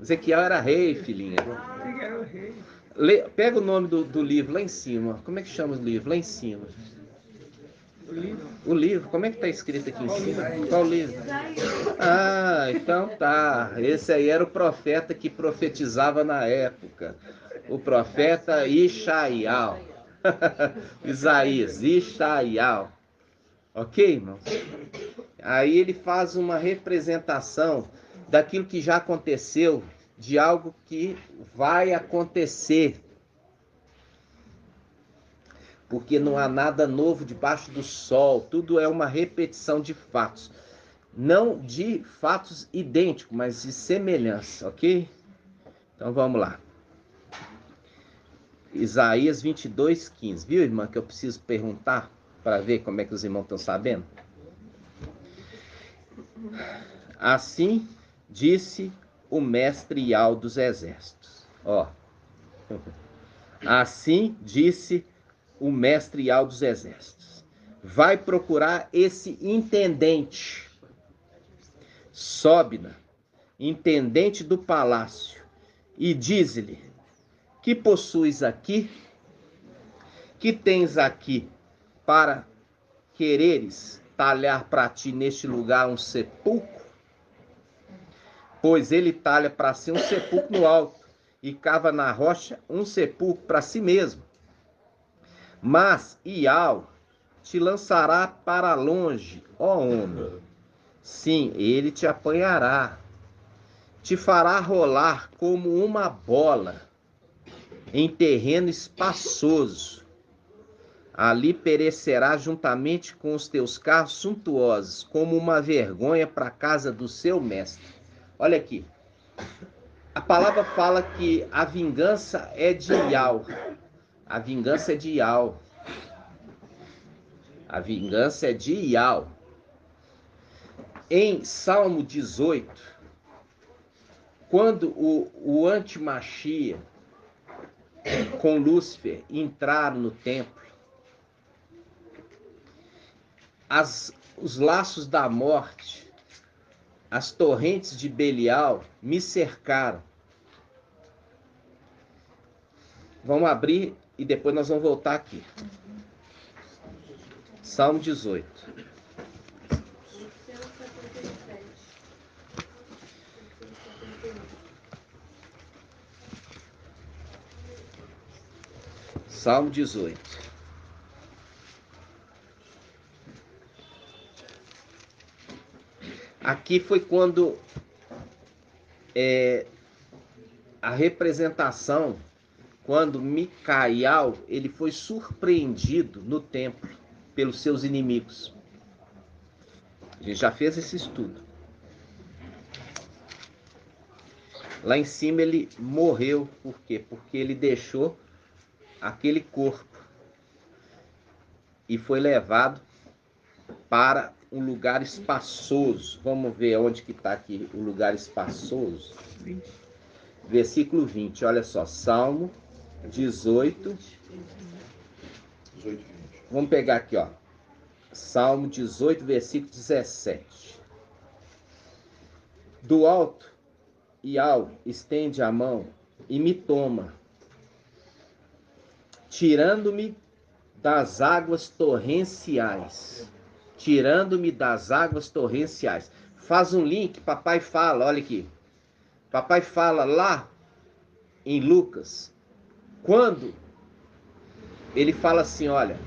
Ezequiel era rei, filhinha. Pega o nome do livro lá em cima. Como é que chama o livro? Lá em cima. O livro, como é que está escrito aqui em cima? Qual livro? Ah, então tá. Esse aí era o profeta que profetizava na época. O profeta Ishaial. Isaías, Ishaial. Ok, irmãos? Aí ele faz uma representação daquilo que já aconteceu, de algo que vai acontecer. Porque não há nada novo debaixo do sol, tudo é uma repetição de fatos. Não de fatos idênticos, mas de semelhança, ok? Então vamos lá. Isaías 22:15. Viu, irmã, que eu preciso perguntar para ver como é que os irmãos estão sabendo? Assim disse o mestre Ial dos exércitos. Ó. Assim disse o mestre Ial dos exércitos. Vai procurar esse intendente, Sobna, intendente do palácio, e diz-lhe: que possuis aqui? Que tens aqui para quereres talhar para ti neste lugar um sepulcro? Pois ele talha para si um sepulcro no alto e cava na rocha um sepulcro para si mesmo. Mas Ial te lançará para longe, ó homem. Sim, ele te apanhará, te fará rolar como uma bola em terreno espaçoso. Ali perecerá juntamente com os teus carros suntuosos, como uma vergonha para a casa do seu mestre. Olha aqui. A palavra fala que a vingança é de Ial. A vingança é de Ial. A vingança é de Ial. Em Salmo 18, quando o anti-Machia com Lúcifer entraram no templo, os laços da morte, as torrentes de Belial me cercaram. Vamos abrir e depois nós vamos voltar aqui. Salmo 18. Salmo 18. Aqui foi quando a representação, quando Micael, ele foi surpreendido no templo pelos seus inimigos. A gente já fez esse estudo. Lá em cima ele morreu, por quê? Porque ele deixou aquele corpo e foi levado para um lugar espaçoso. Vamos ver onde que está aqui o lugar espaçoso. Versículo 20, olha só, Salmo 18. Vamos pegar aqui, ó. Salmo 18, versículo 17. Do alto, Ial estende a mão e me toma, tirando-me das águas torrenciais. Tirando-me das águas torrenciais. Faz um link, papai fala, olha aqui. Papai fala lá em Lucas, quando ele fala assim, olha,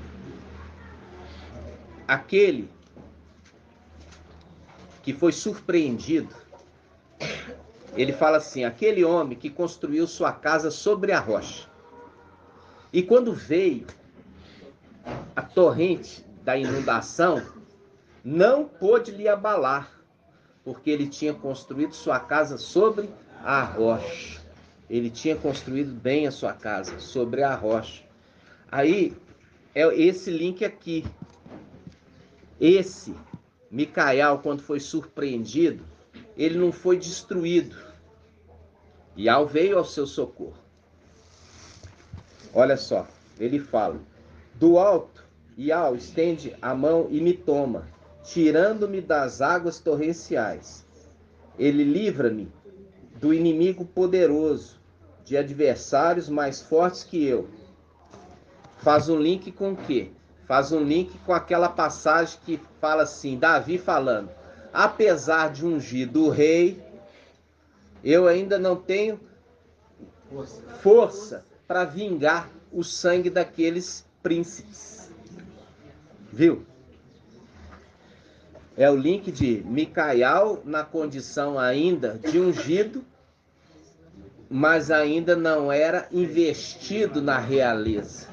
aquele que foi surpreendido, ele fala assim, aquele homem que construiu sua casa sobre a rocha. E quando veio a torrente da inundação, não pôde lhe abalar, porque ele tinha construído sua casa sobre a rocha. Ele tinha construído bem a sua casa sobre a rocha. Aí, é esse link aqui. Esse Micael, quando foi surpreendido, ele não foi destruído. Ial veio ao seu socorro. Olha só, ele fala: do alto, Iau estende a mão e me toma, tirando-me das águas torrenciais. Ele livra-me do inimigo poderoso, de adversários mais fortes que eu. Faz um link com o quê? Faz um link com aquela passagem que fala assim, Davi falando: apesar de ungir do rei, eu ainda não tenho força para vingar o sangue daqueles príncipes. Viu? É o link de Micael na condição ainda de ungido, mas ainda não era investido na realeza.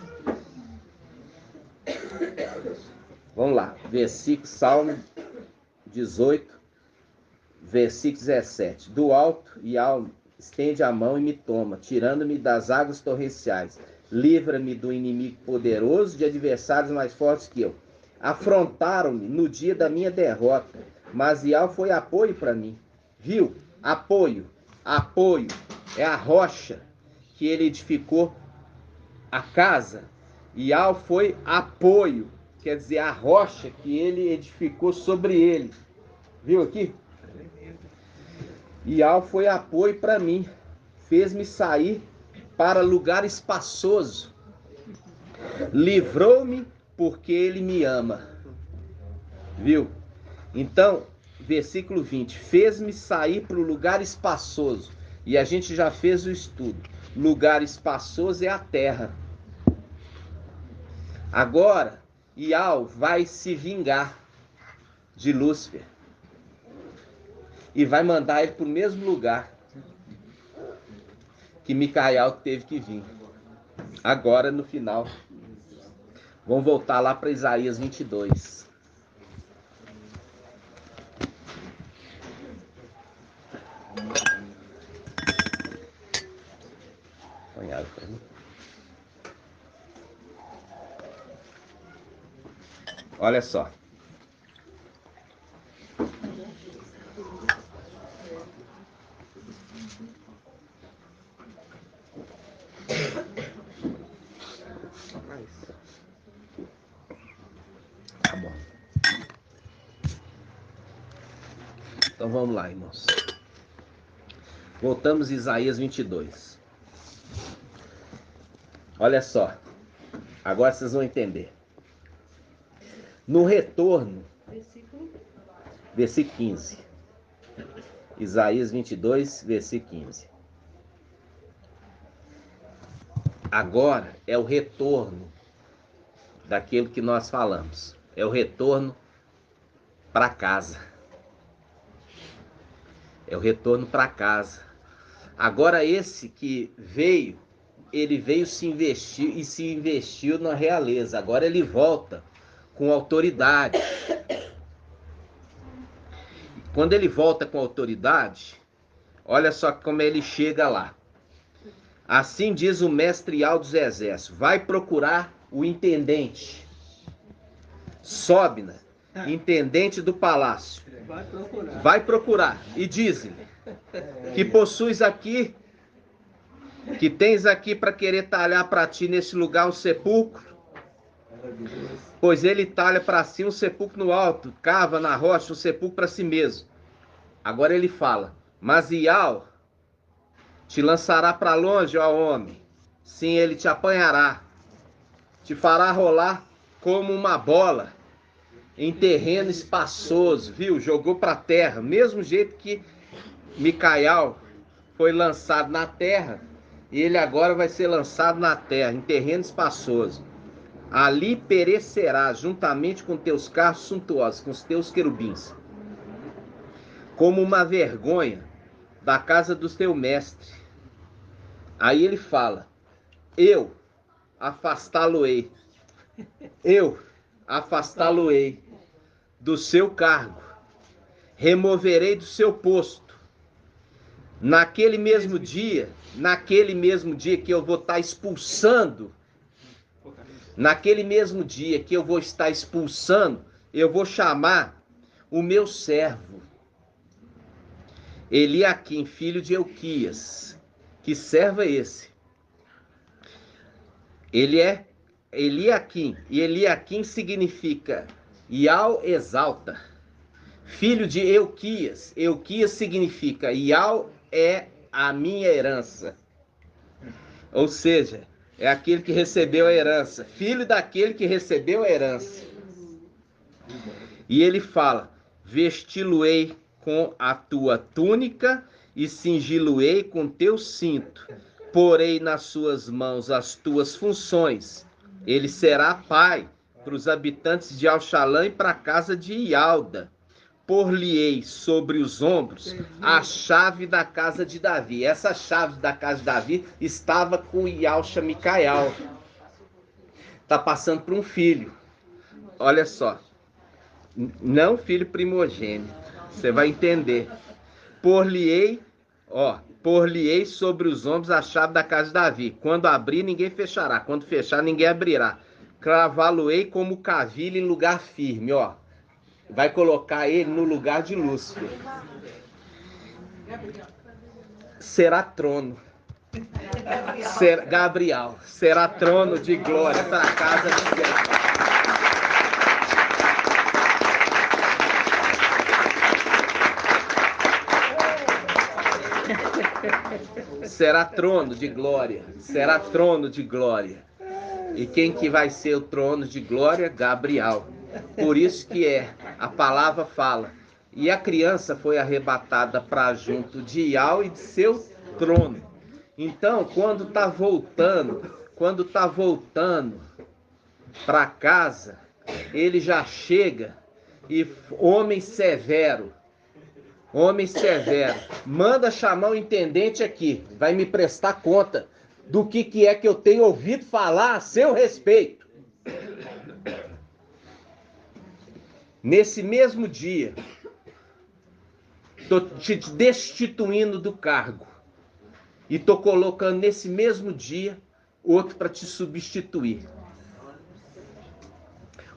Vamos lá, versículo, Salmo 18, versículo 17. Do alto, Iau estende a mão e me toma, tirando-me das águas torrenciais. Livra-me do inimigo poderoso, de adversários mais fortes que eu. Afrontaram-me no dia da minha derrota, mas Iau foi apoio para mim. Viu? Apoio. Apoio. É a rocha que ele edificou a casa. Iau foi apoio. Quer dizer, a rocha que ele edificou sobre ele. Viu aqui? Iau foi apoio para mim. Fez-me sair para lugar espaçoso. Livrou-me porque ele me ama. Viu? Então, versículo 20. Fez-me sair para o lugar espaçoso. E a gente já fez o estudo. Lugar espaçoso é a terra. Agora, Iau vai se vingar de Lúcifer. E vai mandar ele para o mesmo lugar que Micael teve que vir. Agora, no final. Vamos voltar lá para Isaías 22. Põe água para mim. Olha só. Tá bom. Então vamos lá, irmãos. Voltamos a Isaías 22. Olha só. Agora vocês vão entender. No retorno, versículo 15. Isaías 22, versículo 15. Agora é o retorno daquilo que nós falamos. É o retorno para casa. É o retorno para casa. Agora esse que veio, ele veio se investir e se investiu na realeza. Agora ele volta com autoridade. Quando ele volta com autoridade, olha só como ele chega lá. Assim diz o mestre Iau dos exércitos: vai procurar o intendente, Sobna, intendente do palácio. Vai procurar e diz-lhe que possuis aqui, que tens aqui para querer talhar para ti nesse lugar um sepulcro. Pois ele talha para si um sepulcro no alto, cava na rocha um sepulcro para si mesmo. Agora ele fala: mas Iau te lançará para longe, ó homem. Sim, ele te apanhará, te fará rolar como uma bola em terreno espaçoso, viu? Jogou para a terra, mesmo jeito que Micael foi lançado na terra, ele agora vai ser lançado na terra, em terreno espaçoso. Ali perecerás juntamente com teus carros suntuosos, com os teus querubins, como uma vergonha da casa do teu mestre. Aí ele fala: eu afastá-lo-ei, eu afastá-lo-ei do seu cargo, removerei do seu posto. Naquele mesmo dia que eu vou estar expulsando, eu vou chamar o meu servo Eliaquim, filho de Euquias. Que servo é esse? Ele é Eliaquim, e Eliaquim significa Ial exalta. Filho de Euquias. Euquias significa Ial é a minha herança. Ou seja, é aquele que recebeu a herança. Filho daquele que recebeu a herança. E ele fala, vesti-lo-ei com a tua túnica e cingi-lo-ei com teu cinto. Porei nas suas mãos as tuas funções. Ele será pai para os habitantes de Alxalã e para a casa de Ialda. Por-lhe-ei sobre os ombros a chave da casa de Davi. Essa chave da casa de Davi estava com Ialcha Micael. Está passando para um filho. Olha só. Não filho primogênito. Você vai entender. Por-lhe-ei sobre os ombros a chave da casa de Davi. Quando abrir, ninguém fechará. Quando fechar, ninguém abrirá. Cravá-lo-ei como cavilho em lugar firme, ó. Vai colocar ele no lugar de Lúcifer. Será trono. Gabriel. Será trono de glória para a casa de Deus. Será trono de glória. Será trono de glória. E quem que vai ser o trono de glória? Gabriel. Por isso que a palavra fala, e a criança foi arrebatada para junto de Ial e de seu trono. Então, quando está voltando para casa, ele já chega e homem severo, manda chamar o intendente aqui, vai me prestar conta do que é que eu tenho ouvido falar a seu respeito. Nesse mesmo dia, estou te destituindo do cargo. E estou colocando nesse mesmo dia outro para te substituir.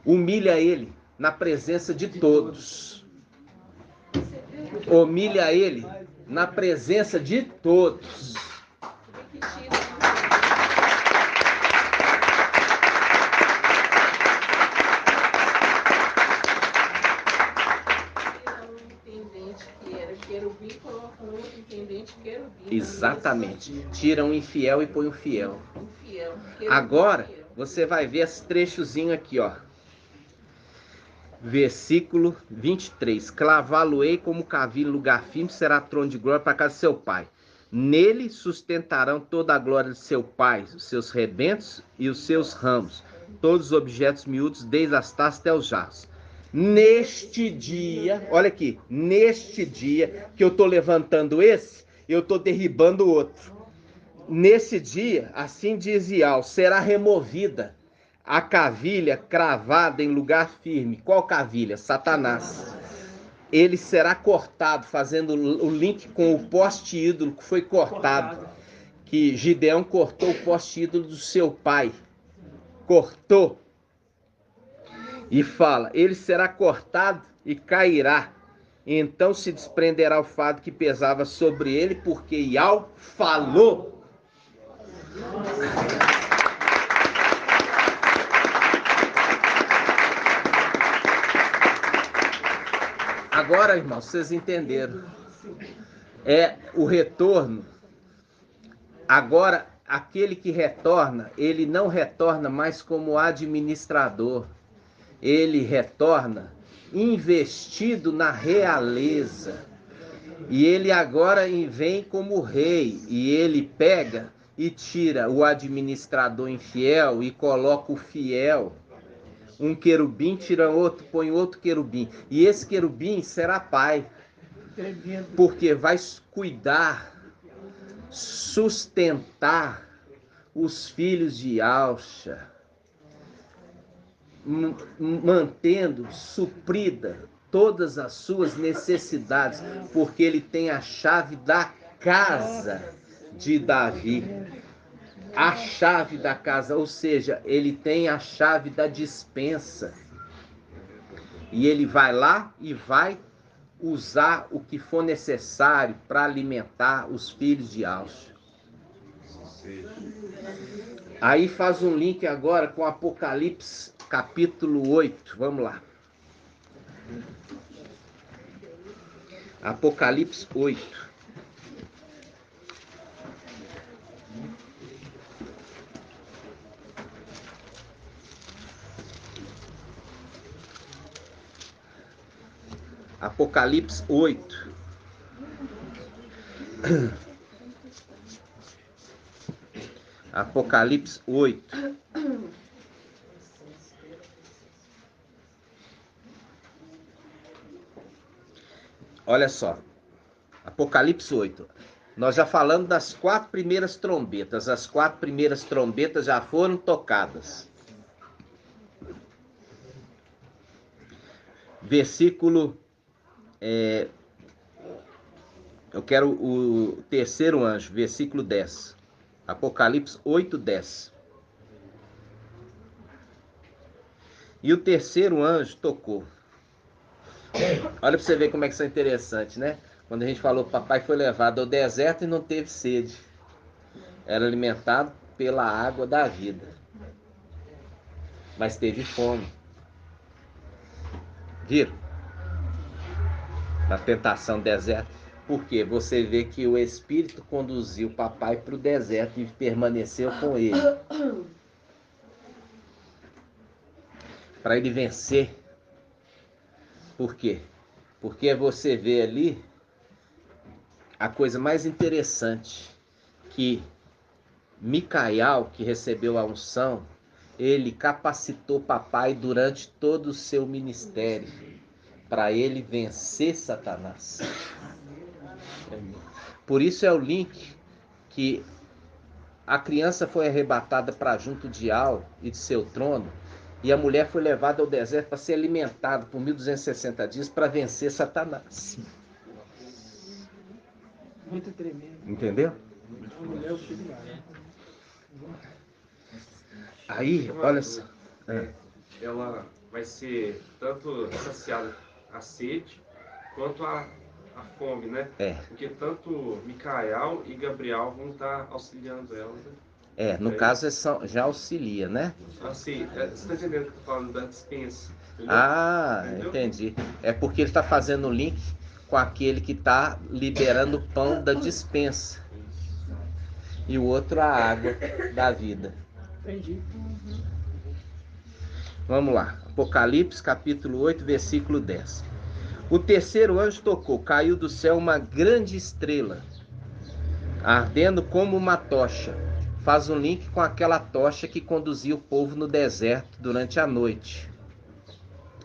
Humilha ele na presença de todos. Humilha ele na presença de todos. Exatamente. Tira um infiel e põe um fiel. Agora, você vai ver esse trechozinho aqui, ó. Versículo 23. Clavá-lo-ei como cavilho em lugar firme, será trono de glória para a casa de seu pai. Nele sustentarão toda a glória de seu pai, os seus rebentos e os seus ramos, todos os objetos miúdos, desde as taças até os jarros. Neste dia, olha aqui, neste dia que eu estou levantando esse, eu estou derribando o outro. Nesse dia, assim diz Ial, será removida a cavilha cravada em lugar firme. Qual cavilha? Satanás. Ele será cortado, fazendo o link com o poste ídolo que foi cortado. Que Gideão cortou o poste ídolo do seu pai. Cortou. E fala, ele será cortado e cairá. Então se desprenderá o fardo que pesava sobre ele, porque Ial falou. Agora, irmãos, vocês entenderam. É o retorno. Agora, aquele que retorna, ele não retorna mais como administrador. Ele retorna investido na realeza. E ele agora vem como rei. E ele pega e tira o administrador infiel e coloca o fiel. Um querubim tira outro, põe outro querubim. E esse querubim será pai. Porque vai cuidar, sustentar os filhos de Alcha, mantendo suprida todas as suas necessidades, porque ele tem a chave da casa de Davi. A chave da casa, ou seja, ele tem a chave da despensa. E ele vai lá e vai usar o que for necessário para alimentar os filhos de Alcha. Aí faz um link agora com Apocalipse capítulo 8. Vamos lá. Apocalipse 8. Apocalipse 8. Apocalipse 8. Olha só. Apocalipse 8. Nós já falamos das 4 primeiras trombetas. As 4 primeiras trombetas já foram tocadas. Versículo... eu quero o terceiro anjo, versículo 10. Apocalipse 8, 10. E o terceiro anjo tocou. Olha para você ver como é que isso é interessante, né? Quando a gente falou que papai foi levado ao deserto e não teve sede. Era alimentado pela água da vida. Mas teve fome. Viram? Na tentação do deserto. Porque você vê que o Espírito conduziu o papai para o deserto e permaneceu com ele. Para ele vencer. Por quê? Porque você vê ali a coisa mais interessante. Que Micael, que recebeu a unção, ele capacitou papai durante todo o seu ministério. Para ele vencer Satanás. Por isso é o link que a criança foi arrebatada para junto de Al e de seu trono, e a mulher foi levada ao deserto para ser alimentada por 1260 dias para vencer Satanás. Muito tremendo. Entendeu? A mulher, o filho lá. Aí, olha só. Ela vai ser tanto saciada a sede quanto a fome, né? Porque tanto Micael e Gabriel vão estar auxiliando ela, né? No caso já auxilia, né? Assim, você está entendendo que eu tô falando da dispensa? Entendeu? Entendeu? Entendi. É porque ele está fazendo o link com aquele que está liberando o pão da dispensa. E o outro a água da vida. Entendi. Vamos lá. Apocalipse capítulo 8, versículo 10. O terceiro anjo tocou, caiu do céu uma grande estrela, ardendo como uma tocha. Faz um link com aquela tocha que conduzia o povo no deserto durante a noite.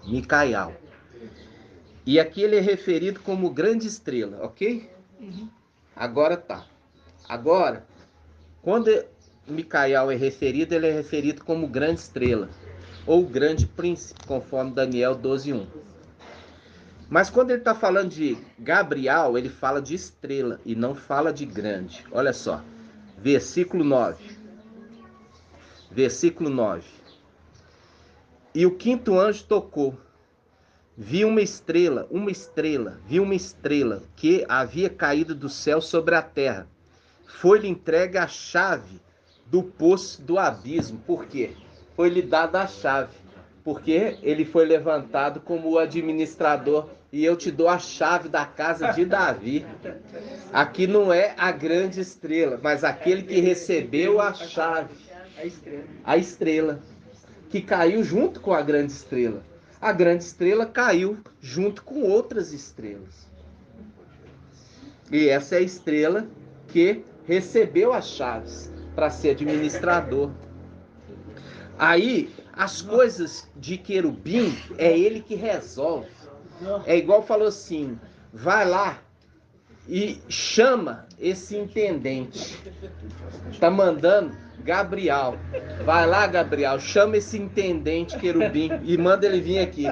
Micael. E aqui ele é referido como grande estrela, ok? Agora tá. Agora, quando Micael é referido, ele é referido como grande estrela, ou grande príncipe, conforme Daniel 12:1. Mas quando ele está falando de Gabriel, ele fala de estrela e não fala de grande. Olha só, versículo 9. Versículo 9. E o quinto anjo tocou. Vi uma estrela, que havia caído do céu sobre a terra. Foi-lhe entregue a chave do poço do abismo. Por quê? Foi-lhe dada a chave. Porque ele foi levantado como o administrador. E eu te dou a chave da casa de Davi. Aqui não é a grande estrela, mas aquele que recebeu a chave. A estrela. Que caiu junto com a grande estrela. A grande estrela caiu junto com outras estrelas. E essa é a estrela que recebeu as chaves para ser administrador. Aí, as coisas de querubim, é ele que resolve. É igual falou assim, vai lá e chama esse intendente. Tá mandando Gabriel. Vai lá, Gabriel, chama esse intendente querubim e manda ele vir aqui.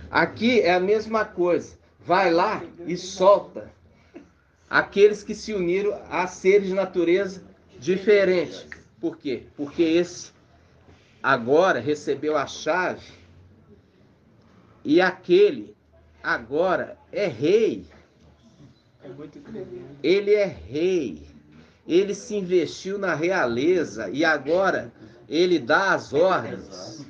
Aqui é a mesma coisa. Vai lá e solta aqueles que se uniram a seres de natureza diferente. Por quê? Porque esse agora recebeu a chave e aquele agora é rei. Ele é rei. ele se investiu na realeza e agora ele dá as ordens.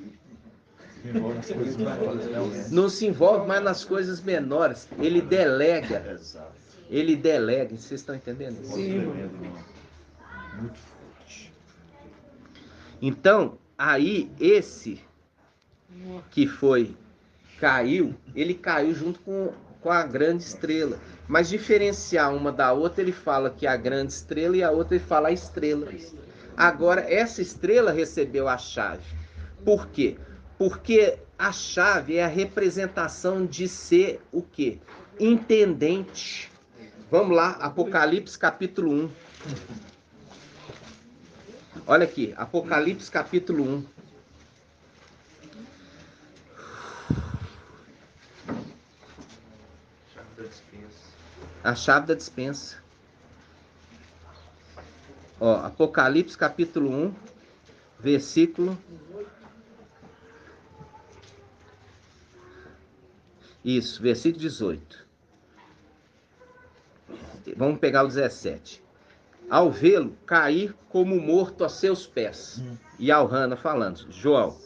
Não se envolve mais nas coisas menores. Ele delega. Ele delega. Vocês estão entendendo? Sim. Muito forte. Então, aí esse que caiu, ele caiu junto com a grande estrela. Mas diferenciar uma da outra, ele fala que a grande estrela e a outra ele fala a estrela. Agora, essa estrela recebeu a chave. Por quê? Porque a chave é a representação de ser o quê? Intendente. Vamos lá, Apocalipse capítulo 1. Olha aqui, Apocalipse capítulo 1. A chave da dispensa. Ó, Apocalipse capítulo 1, versículo... Isso, versículo 18. Vamos pegar o 17. Ao vê-lo cair como morto a seus pés. E ao Hana falando, João,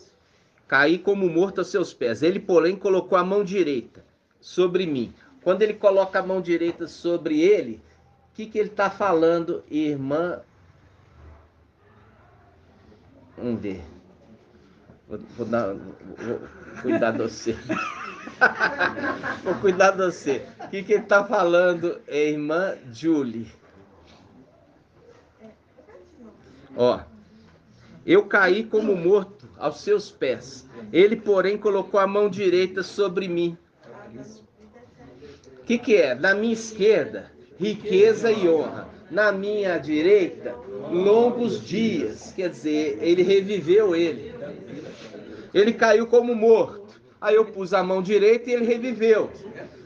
caí como morto a seus pés. Ele, porém, colocou a mão direita sobre mim. Quando ele coloca a mão direita sobre ele, o que ele está falando, irmã? Vamos ver. Vou cuidar de você. Vou cuidar de você. O que ele está falando, irmã Julie? Ó, eu caí como morto aos seus pés. Ele, porém, colocou a mão direita sobre mim. O que é? Na minha esquerda, riqueza e honra. Na minha direita, longos dias. Quer dizer, ele reviveu ele. Ele caiu como morto. Aí eu pus a mão direita e ele reviveu.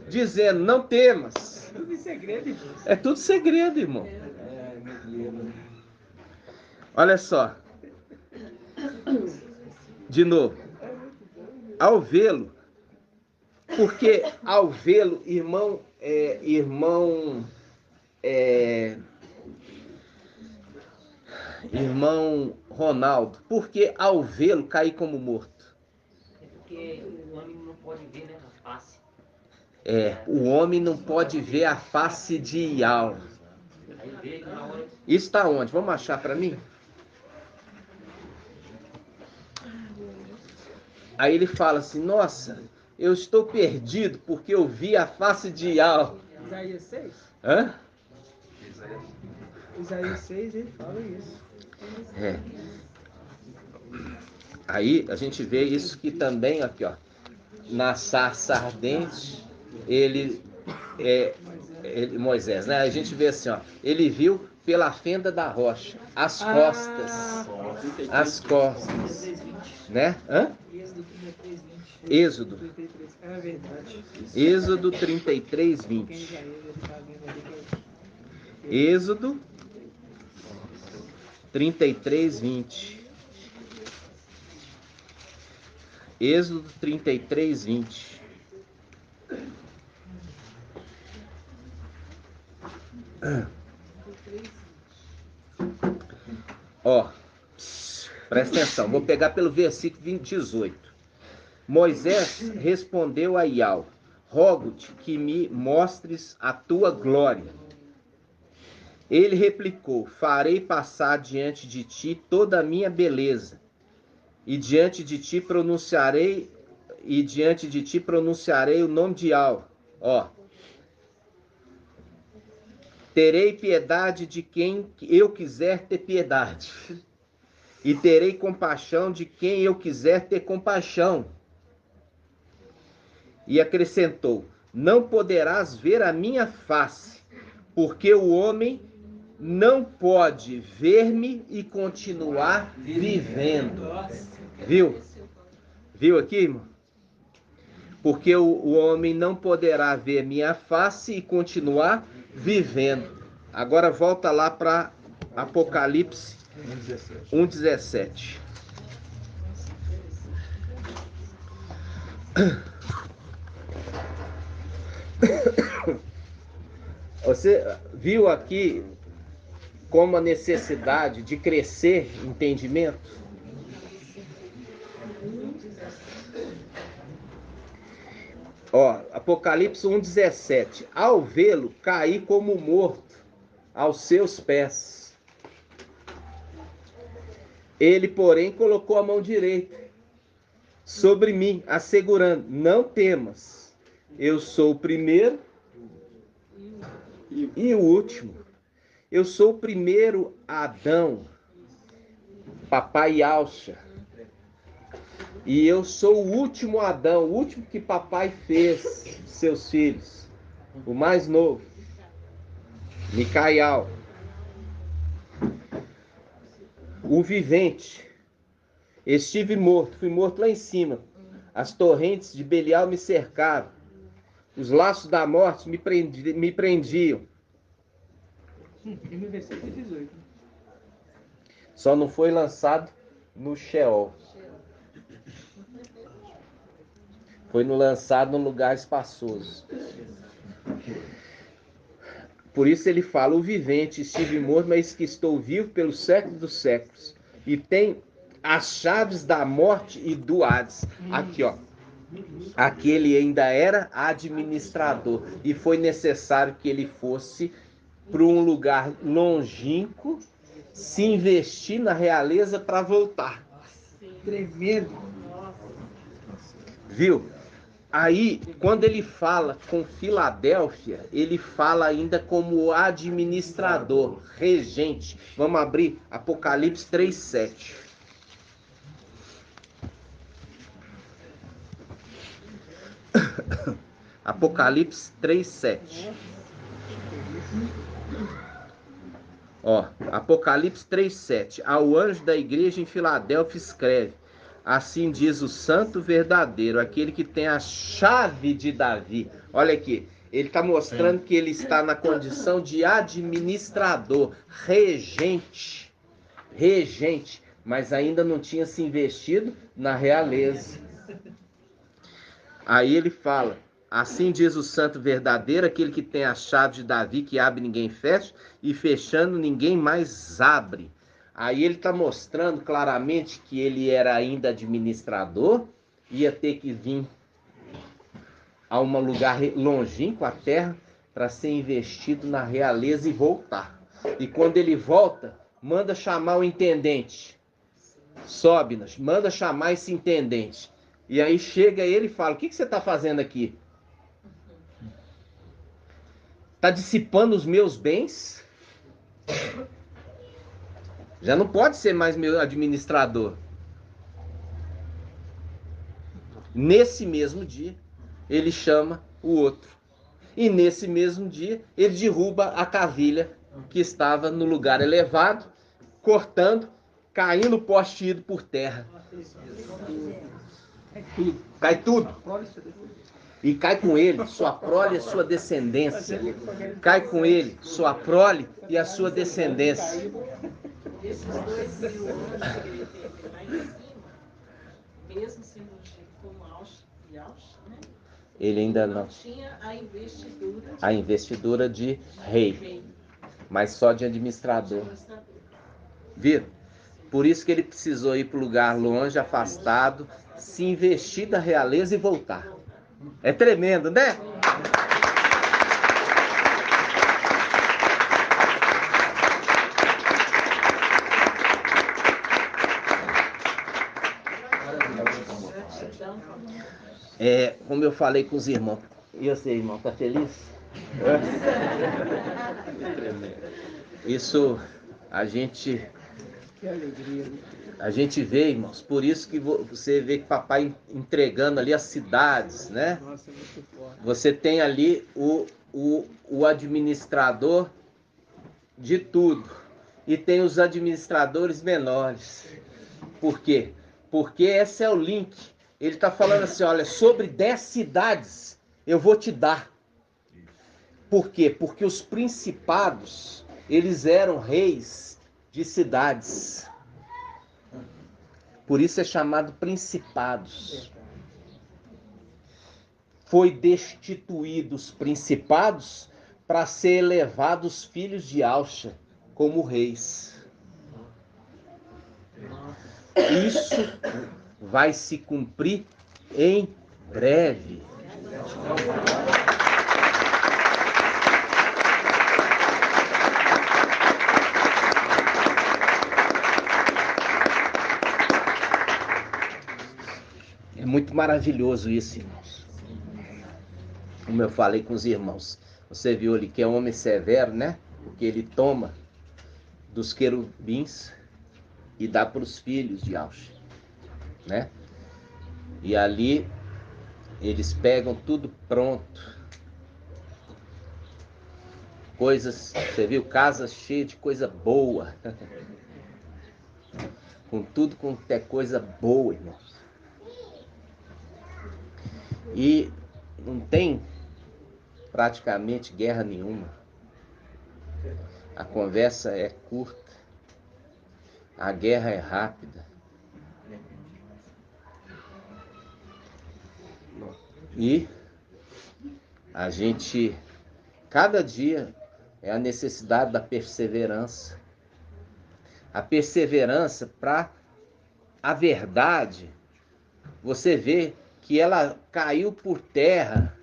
Dizendo, não temas. Tudo em segredo, irmão. É tudo segredo, irmão. Olha só. De novo. Ao vê-lo. Porque ao vê-lo, irmão Ronaldo, porque ao vê-lo caí como morto? É porque o homem não pode ver, né, a face. O homem não pode ver a face de Ial. Aí vê na hora. Isso está onde? Vamos achar para mim? Aí ele fala assim, nossa, eu estou perdido porque eu vi a face de Ial. Isaías 6? Hã? Isaías 6, ele fala isso. Aí a gente vê isso que também, aqui ó, na sarça ardente, Moisés, né? A gente vê assim, ó, ele viu pela fenda da rocha, as costas, né? Hã? Êxodo. É verdade. Êxodo 33, 20. Êxodo 33, 20. Êxodo 33, 20. Ó, presta atenção, vou pegar pelo versículo 18. Moisés respondeu a Ial, rogo-te que me mostres a tua glória. Ele replicou, farei passar diante de ti toda a minha beleza, e diante de ti pronunciarei o nome de Ial. Ó, terei piedade de quem eu quiser ter piedade, e terei compaixão de quem eu quiser ter compaixão. E acrescentou, não poderás ver a minha face, porque o homem não pode ver-me e continuar vivendo. Viu? Viu aqui, irmão? Porque o homem não poderá ver minha face e continuar vivendo. Agora volta lá para Apocalipse 1:17. Você viu aqui como a necessidade de crescer entendimento. Ó, Apocalipse 1,17. Ao vê-lo, caí como morto aos seus pés. Ele, porém, colocou a mão direita sobre mim, assegurando: não temas, eu sou o primeiro e o último. Eu sou o primeiro Adão, papai Yalcha. E eu sou o último Adão, o último que papai fez, seus filhos. O mais novo, Micael. O vivente. Estive morto, fui morto lá em cima. As torrentes de Belial me cercaram. Os laços da morte me prendiam. Versículo 18. Só não foi lançado no Sheol. Foi lançado num lugar espaçoso. Por isso ele fala: o vivente, estive morto, mas que estou vivo pelos séculos dos séculos. E tem as chaves da morte e do Hades. Aqui, ó. Aqui ele ainda era administrador. E foi necessário que ele fosse para um lugar longínquo, se investir na realeza para voltar. Tremendo. Viu? Aí, quando ele fala com Filadélfia, ele fala ainda como administrador, regente. Vamos abrir Apocalipse 3,7. Apocalipse 3,7. Ó, Apocalipse 3,7. Ao anjo da igreja em Filadélfia escreve: assim diz o santo verdadeiro, aquele que tem a chave de Davi. Olha aqui, ele está mostrando que ele está na condição de administrador, regente, mas ainda não tinha se investido na realeza. Aí ele fala: assim diz o santo verdadeiro, aquele que tem a chave de Davi, que abre ninguém fecha, e fechando ninguém mais abre. Aí ele está mostrando claramente que ele era ainda administrador, ia ter que vir a um lugar longínquo, a terra, para ser investido na realeza e voltar. E quando ele volta, manda chamar o intendente. Sobe, manda chamar esse intendente. E aí chega ele e fala: o que você está fazendo aqui? Está dissipando os meus bens? Já não pode ser mais meu administrador. Nesse mesmo dia, ele chama o outro. E nesse mesmo dia, ele derruba a cavilha que estava no lugar elevado, cortando, caindo o poste ido por terra. Cai tudo. E cai com ele sua prole e a sua descendência. Cai com ele sua prole e a sua descendência. Esses 2 mil anos que ele teve lá em cima, mesmo sendo ungido como Yalcha, né? Ele ainda não tinha a investidura de rei, mas só de administrador. Viram? Por isso que ele precisou ir para um lugar longe, afastado, se investir da realeza e voltar. É tremendo, né? Como eu falei com os irmãos. E você, irmão, tá feliz? Isso a gente vê, irmãos. Por isso que você vê que papai entregando ali as cidades, né? Nossa, é muito forte. Você tem ali o administrador de tudo. E tem os administradores menores. Por quê? Porque esse é o link. Ele está falando assim: olha, sobre 10 cidades eu vou te dar. Por quê? Porque os principados, eles eram reis de cidades. Por isso é chamado principados. Foi destituído os principados para ser elevados os filhos de Yalcha. como reis. Isso vai se cumprir em breve. É muito maravilhoso isso, irmãos. Como eu falei com os irmãos, você viu ali que é um homem severo, né? Porque ele toma dos querubins e dá para os filhos de Yahshua, né? E ali eles pegam tudo pronto. Coisas, você viu, casas cheias de coisa boa. Com tudo quanto é coisa boa, irmãos. E não tem praticamente guerra nenhuma. A conversa é curta. A guerra é rápida. E a gente, cada dia, é a necessidade da perseverança. A perseverança para a verdade. Você vê que ela caiu por terra.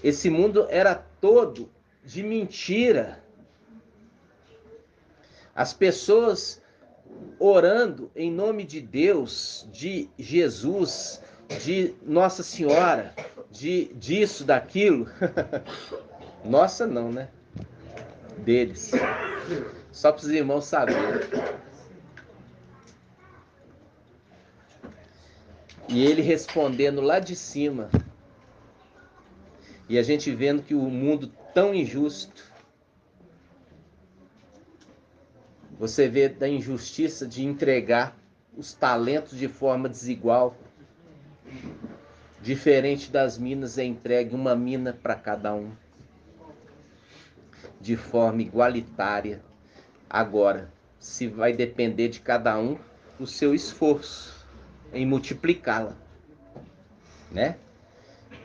Esse mundo era todo de mentira. As pessoas orando em nome de Deus, de Jesus, de Nossa Senhora, disso, daquilo. Nossa não, né? Deles. Só para os irmãos saberem. E ele respondendo lá de cima. E a gente vendo que o mundo tão injusto. Você vê da injustiça de entregar os talentos de forma desigual. Diferente das minas, é entregue uma mina para cada um. De forma igualitária. Agora, se vai depender de cada um o seu esforço em multiplicá-la, né?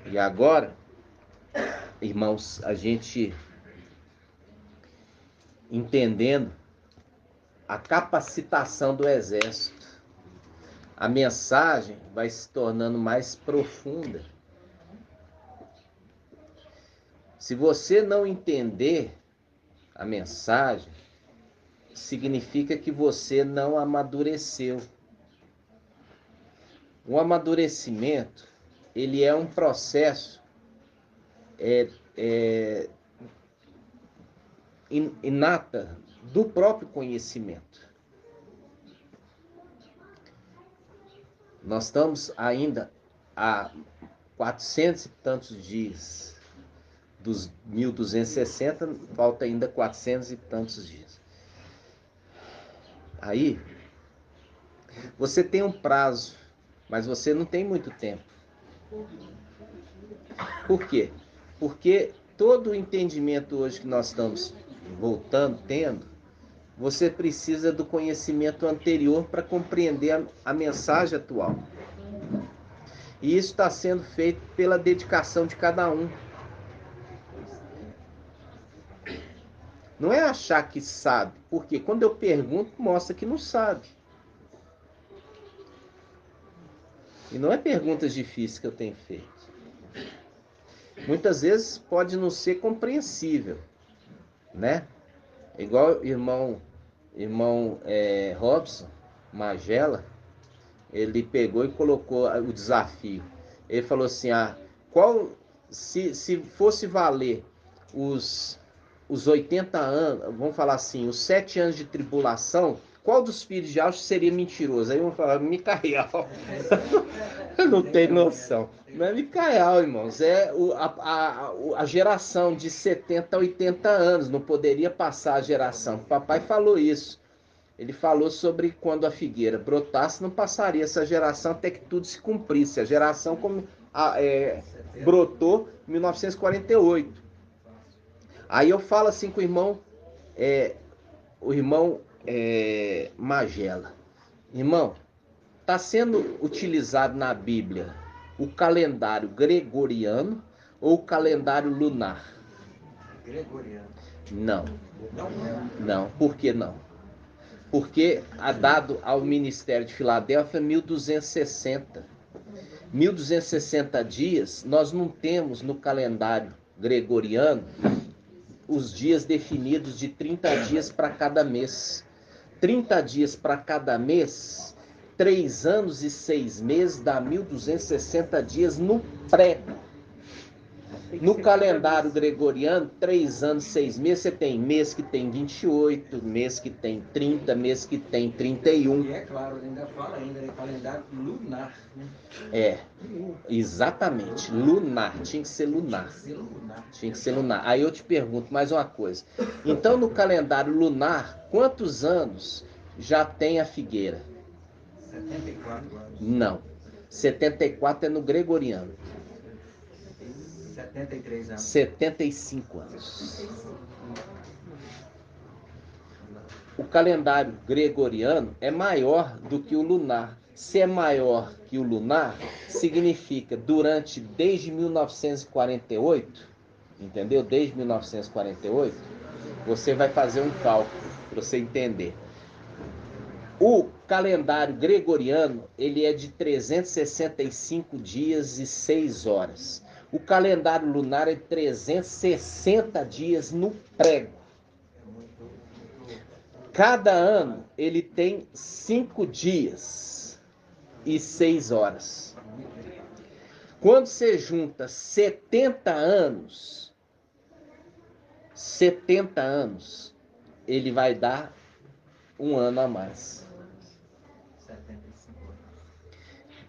E agora, irmãos, a gente entendendo a capacitação do exército, a mensagem vai se tornando mais profunda. Se você não entender a mensagem, significa que você não amadureceu. O amadurecimento, ele é um processo inata do próprio conhecimento. Nós estamos ainda há 400 e tantos dias dos 1260, falta ainda 400 e tantos dias. Aí, você tem um prazo, mas você não tem muito tempo. Por quê? Porque todo o entendimento hoje que nós estamos tendo, você precisa do conhecimento anterior para compreender a mensagem atual. E isso está sendo feito pela dedicação de cada um. Não é achar que sabe, porque quando eu pergunto, mostra que não sabe. E não é perguntas difíceis que eu tenho feito. Muitas vezes pode não ser compreensível, né? Igual o irmão Robson Magela, ele pegou e colocou o desafio. Ele falou assim, se fosse valer os 80 anos, vamos falar assim, os 7 anos de tribulação, qual dos filhos de Yahshua seria mentiroso? Aí vamos falar, Micael. Não tem noção. Não é Micael, irmãos. É a geração de 70 a 80 anos. Não poderia passar a geração. O papai falou isso. Ele falou sobre quando a figueira brotasse, não passaria essa geração até que tudo se cumprisse. A geração brotou em 1948. Aí eu falo assim com o irmão Magela. Irmão, está sendo utilizado na Bíblia o calendário gregoriano ou o calendário lunar? Gregoriano. Não. Não. Por que não? Porque a dado ao Ministério de Filadélfia 1260. 1260 dias, nós não temos no calendário gregoriano os dias definidos de 30 dias para cada mês. 30 dias para cada mês, 3 anos e 6 meses dá 1260 dias no prego. No calendário gregoriano, 3 anos, 6 meses, você tem mês que tem 28, mês que tem 30, mês que tem 31. E é claro, ainda fala ainda, né? Calendário lunar. Né? É, exatamente, lunar, tinha que ser lunar. Tinha que ser lunar. Aí eu te pergunto mais uma coisa. Então no calendário lunar, quantos anos já tem a figueira? 74 anos. Não, 74 é no gregoriano. 73 anos. 75 anos. O calendário gregoriano é maior do que o lunar. Se é maior que o lunar, significa desde 1948, entendeu? Desde 1948, você vai fazer um cálculo para você entender. O calendário gregoriano, ele é de 365 dias e 6 horas. O calendário lunar é 360 dias no prego. Cada ano ele tem 5 dias e 6 horas. Quando você junta 70 anos, ele vai dar um ano a mais. 75 anos.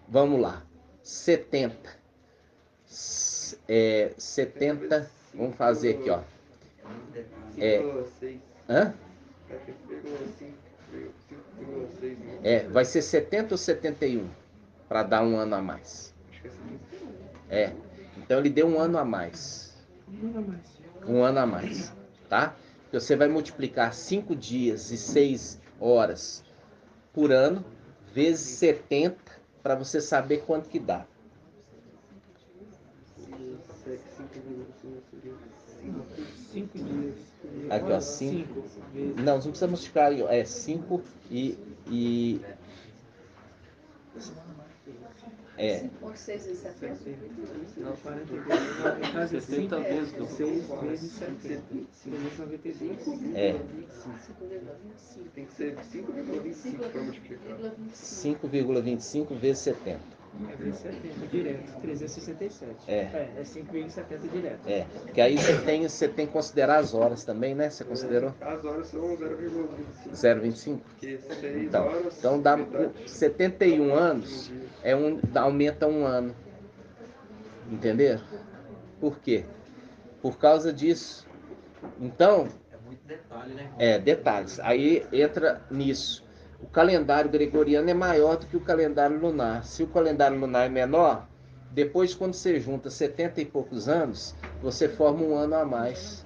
Vamos lá. 70, vamos fazer aqui, ó. Hã? Vai ser 70 ou 71 para dar um ano a mais. Então ele deu um ano a mais. Um ano a mais, tá? Você vai multiplicar 5 dias e 6 horas por ano vezes 70 para você saber quanto que dá. 5 dias. Aqui, ó, 5. Não precisa multiplicar, é 5 e... É. 6 vezes 70? Não, 42. 60 vezes do 6 vezes 70. 395. É. 5,25. Tem que ser 5,25 para multiplicar. 5,25 vezes 70. É vezes 70 direto. 367. É 5,70 direto. Porque aí você tem que considerar as horas também, né? Você considerou? As horas são 0,25. 0,25? Porque 6 horas... Então dá 71 anos, aumenta um ano. Entenderam? Por quê? Por causa disso. Então... É muito detalhe, né? Detalhes. Aí entra nisso. O calendário gregoriano é maior do que o calendário lunar. Se o calendário lunar é menor, depois quando você junta 70 e poucos anos, você forma um ano a mais.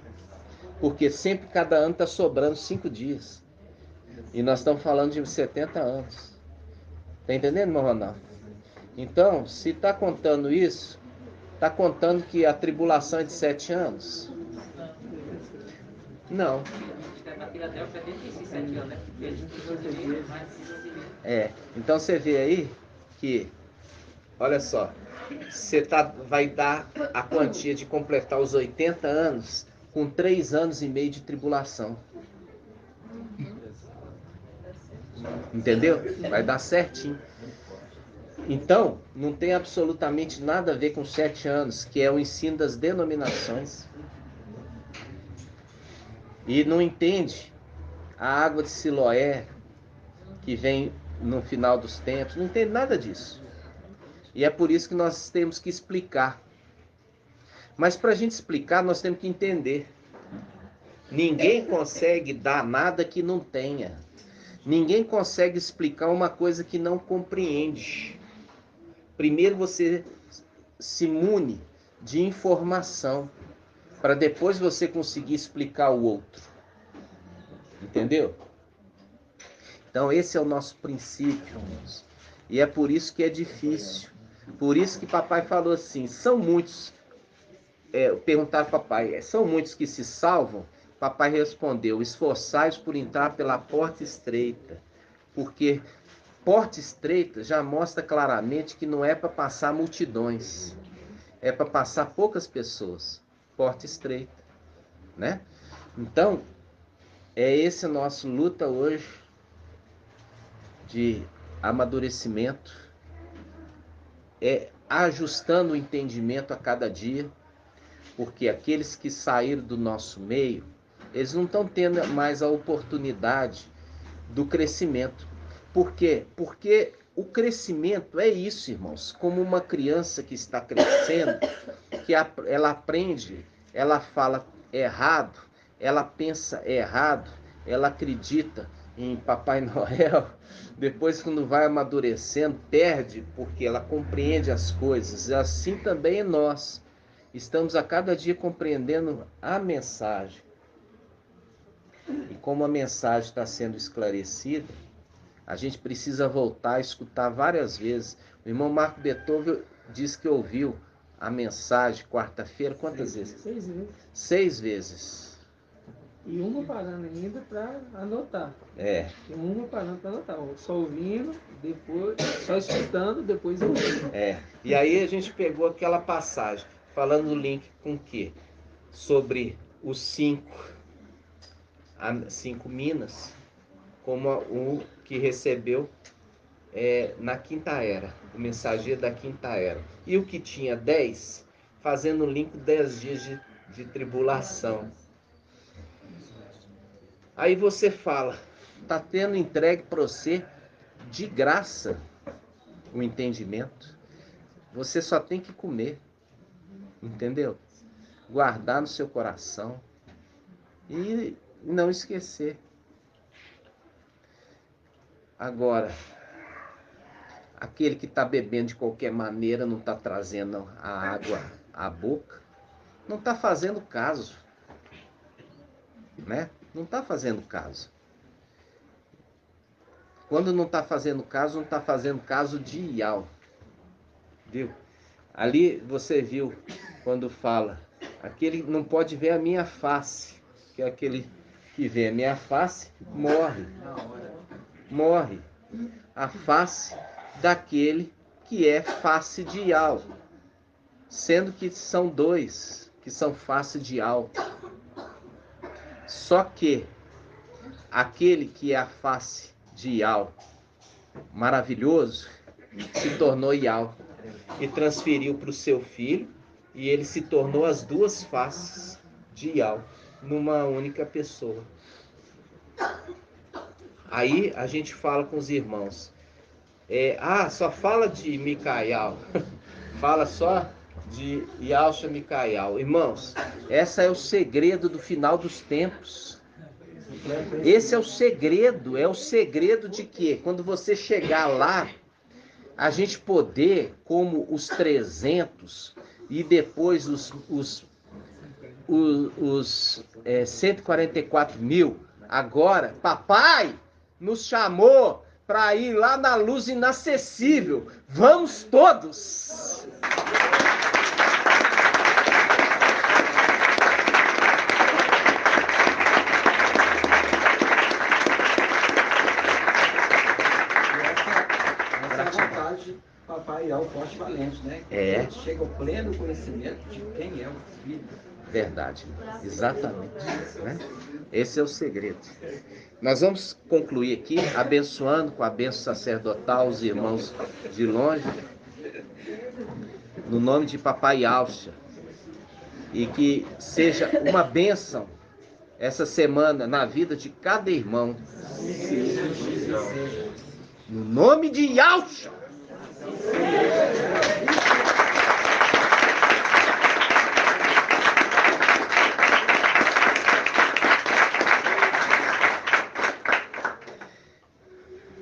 Porque sempre cada ano está sobrando 5 dias. E nós estamos falando de 70 anos. Está entendendo, meu Ronaldo? Então, se está contando isso, está contando que a tribulação é de 7 anos? Não. Então você vê aí que, olha só, você vai dar a quantia de completar os 80 anos com 3 anos e meio de tribulação. Entendeu? Vai dar certinho. Então, não tem absolutamente nada a ver com 7 anos, que é o ensino das denominações. E não entende a água de Siloé, que vem no final dos tempos, não entende nada disso. E é por isso que nós temos que explicar. Mas para a gente explicar, nós temos que entender. Ninguém consegue dar nada que não tenha. Ninguém consegue explicar uma coisa que não compreende. Primeiro você se mune de informação, para depois você conseguir explicar o outro. Entendeu? Então esse é o nosso princípio, irmãos. E é por isso que é difícil. Por isso que papai falou assim, são muitos perguntaram ao papai, são muitos que se salvam? Papai respondeu, esforçai-vos por entrar pela porta estreita, porque porta estreita já mostra claramente que não é para passar multidões, é para passar poucas pessoas. Porta estreita, né? Então, esse a nossa luta hoje de amadurecimento, ajustando o entendimento a cada dia, porque aqueles que saíram do nosso meio, eles não estão tendo mais a oportunidade do crescimento. Por quê? Porque o crescimento é isso, irmãos, como uma criança que está crescendo, que ela aprende, ela fala errado, ela pensa errado, ela acredita em Papai Noel, depois quando vai amadurecendo, perde, porque ela compreende as coisas. Assim também é nós. Estamos a cada dia compreendendo a mensagem. E como a mensagem está sendo esclarecida, a gente precisa voltar a escutar várias vezes. O irmão Marco Beethoven disse que ouviu a mensagem quarta-feira, quantas vezes? 6 vezes. 6 vezes. E uma parando ainda para anotar. E uma parando para anotar. Só ouvindo, depois, só escutando, depois ouvindo. E aí a gente pegou aquela passagem, falando o link com o quê? Sobre os 5 minas, como o que recebeu na quinta era, o mensageiro da quinta era. E o que tinha 10, fazendo o link 10 dias de tribulação. Aí você fala, está tendo entregue para você de graça o entendimento. Você só tem que comer, entendeu? Guardar no seu coração e não esquecer. Agora, aquele que está bebendo de qualquer maneira, não está trazendo a água à boca, não está fazendo caso, né? Não está fazendo caso. Quando não está fazendo caso, não está fazendo caso de Ial. Viu? Ali você viu quando fala, aquele não pode ver a minha face, que é aquele que vê a minha face, morre. Morre. A face daquele que é face de Ial. Sendo que são 2 que são face de Ial. Só que aquele que é a face de Ial, maravilhoso, se tornou Ial e transferiu para o seu filho, e ele se tornou as 2 faces de Ial numa única pessoa. Aí a gente fala com os irmãos, só fala de Micael, fala só de Yahshua Micael. Irmãos, esse é o segredo do final dos tempos. Esse é o segredo de que quando você chegar lá, a gente poder, como os 300 e depois os 144 mil, agora, papai nos chamou para ir lá na luz inacessível. Vamos todos! Papai Ial forte e valente, né? Chega ao pleno conhecimento de quem é o Filho. Verdade, exatamente, né? Esse é o segredo. Nós vamos concluir aqui abençoando com a bênção sacerdotal os irmãos de longe, no nome de Papai Yahshua, e que seja uma bênção essa semana na vida de cada irmão, no nome de Yahshua.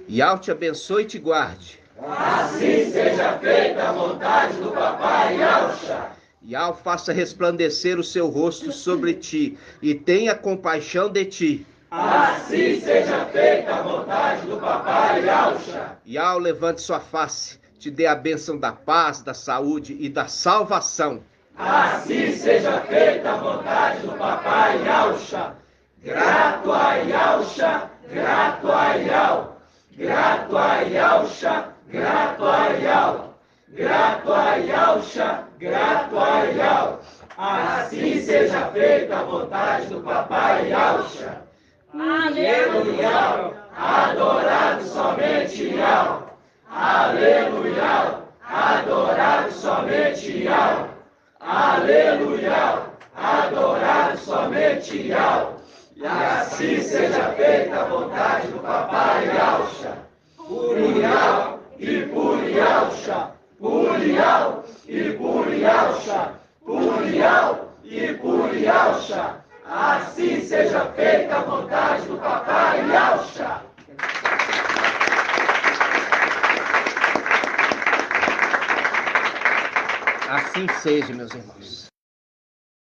Yahweh te abençoe e te guarde. Assim seja feita a vontade do Papai Yahshua. Yahweh faça resplandecer o seu rosto sobre ti e tenha compaixão de ti. Assim seja feita a vontade do Papai Yahshua. Yahweh levante sua face, te dê a bênção da paz, da saúde e da salvação. Assim seja feita a vontade do Papai Yahshua. Grato a Yahshua, grato a Yahweh. Grato a Yahshua, grato a Yahweh. Grato a Yahshua, grato a Yahweh. Assim seja feita a vontade do Papai Yahshua. Aleluia, adorado somente Yahweh. Aleluia, adorado somente Yahweh. Aleluia, adorado somente Yahweh. E assim seja feita a vontade do Papai Yahshua. Por Yahweh e por Yahshua. Por Yahweh e por Yahshua. Por Yahweh e por Yahshua. Assim seja feita a vontade do Papai Yahshua. Assim seja, meus irmãos.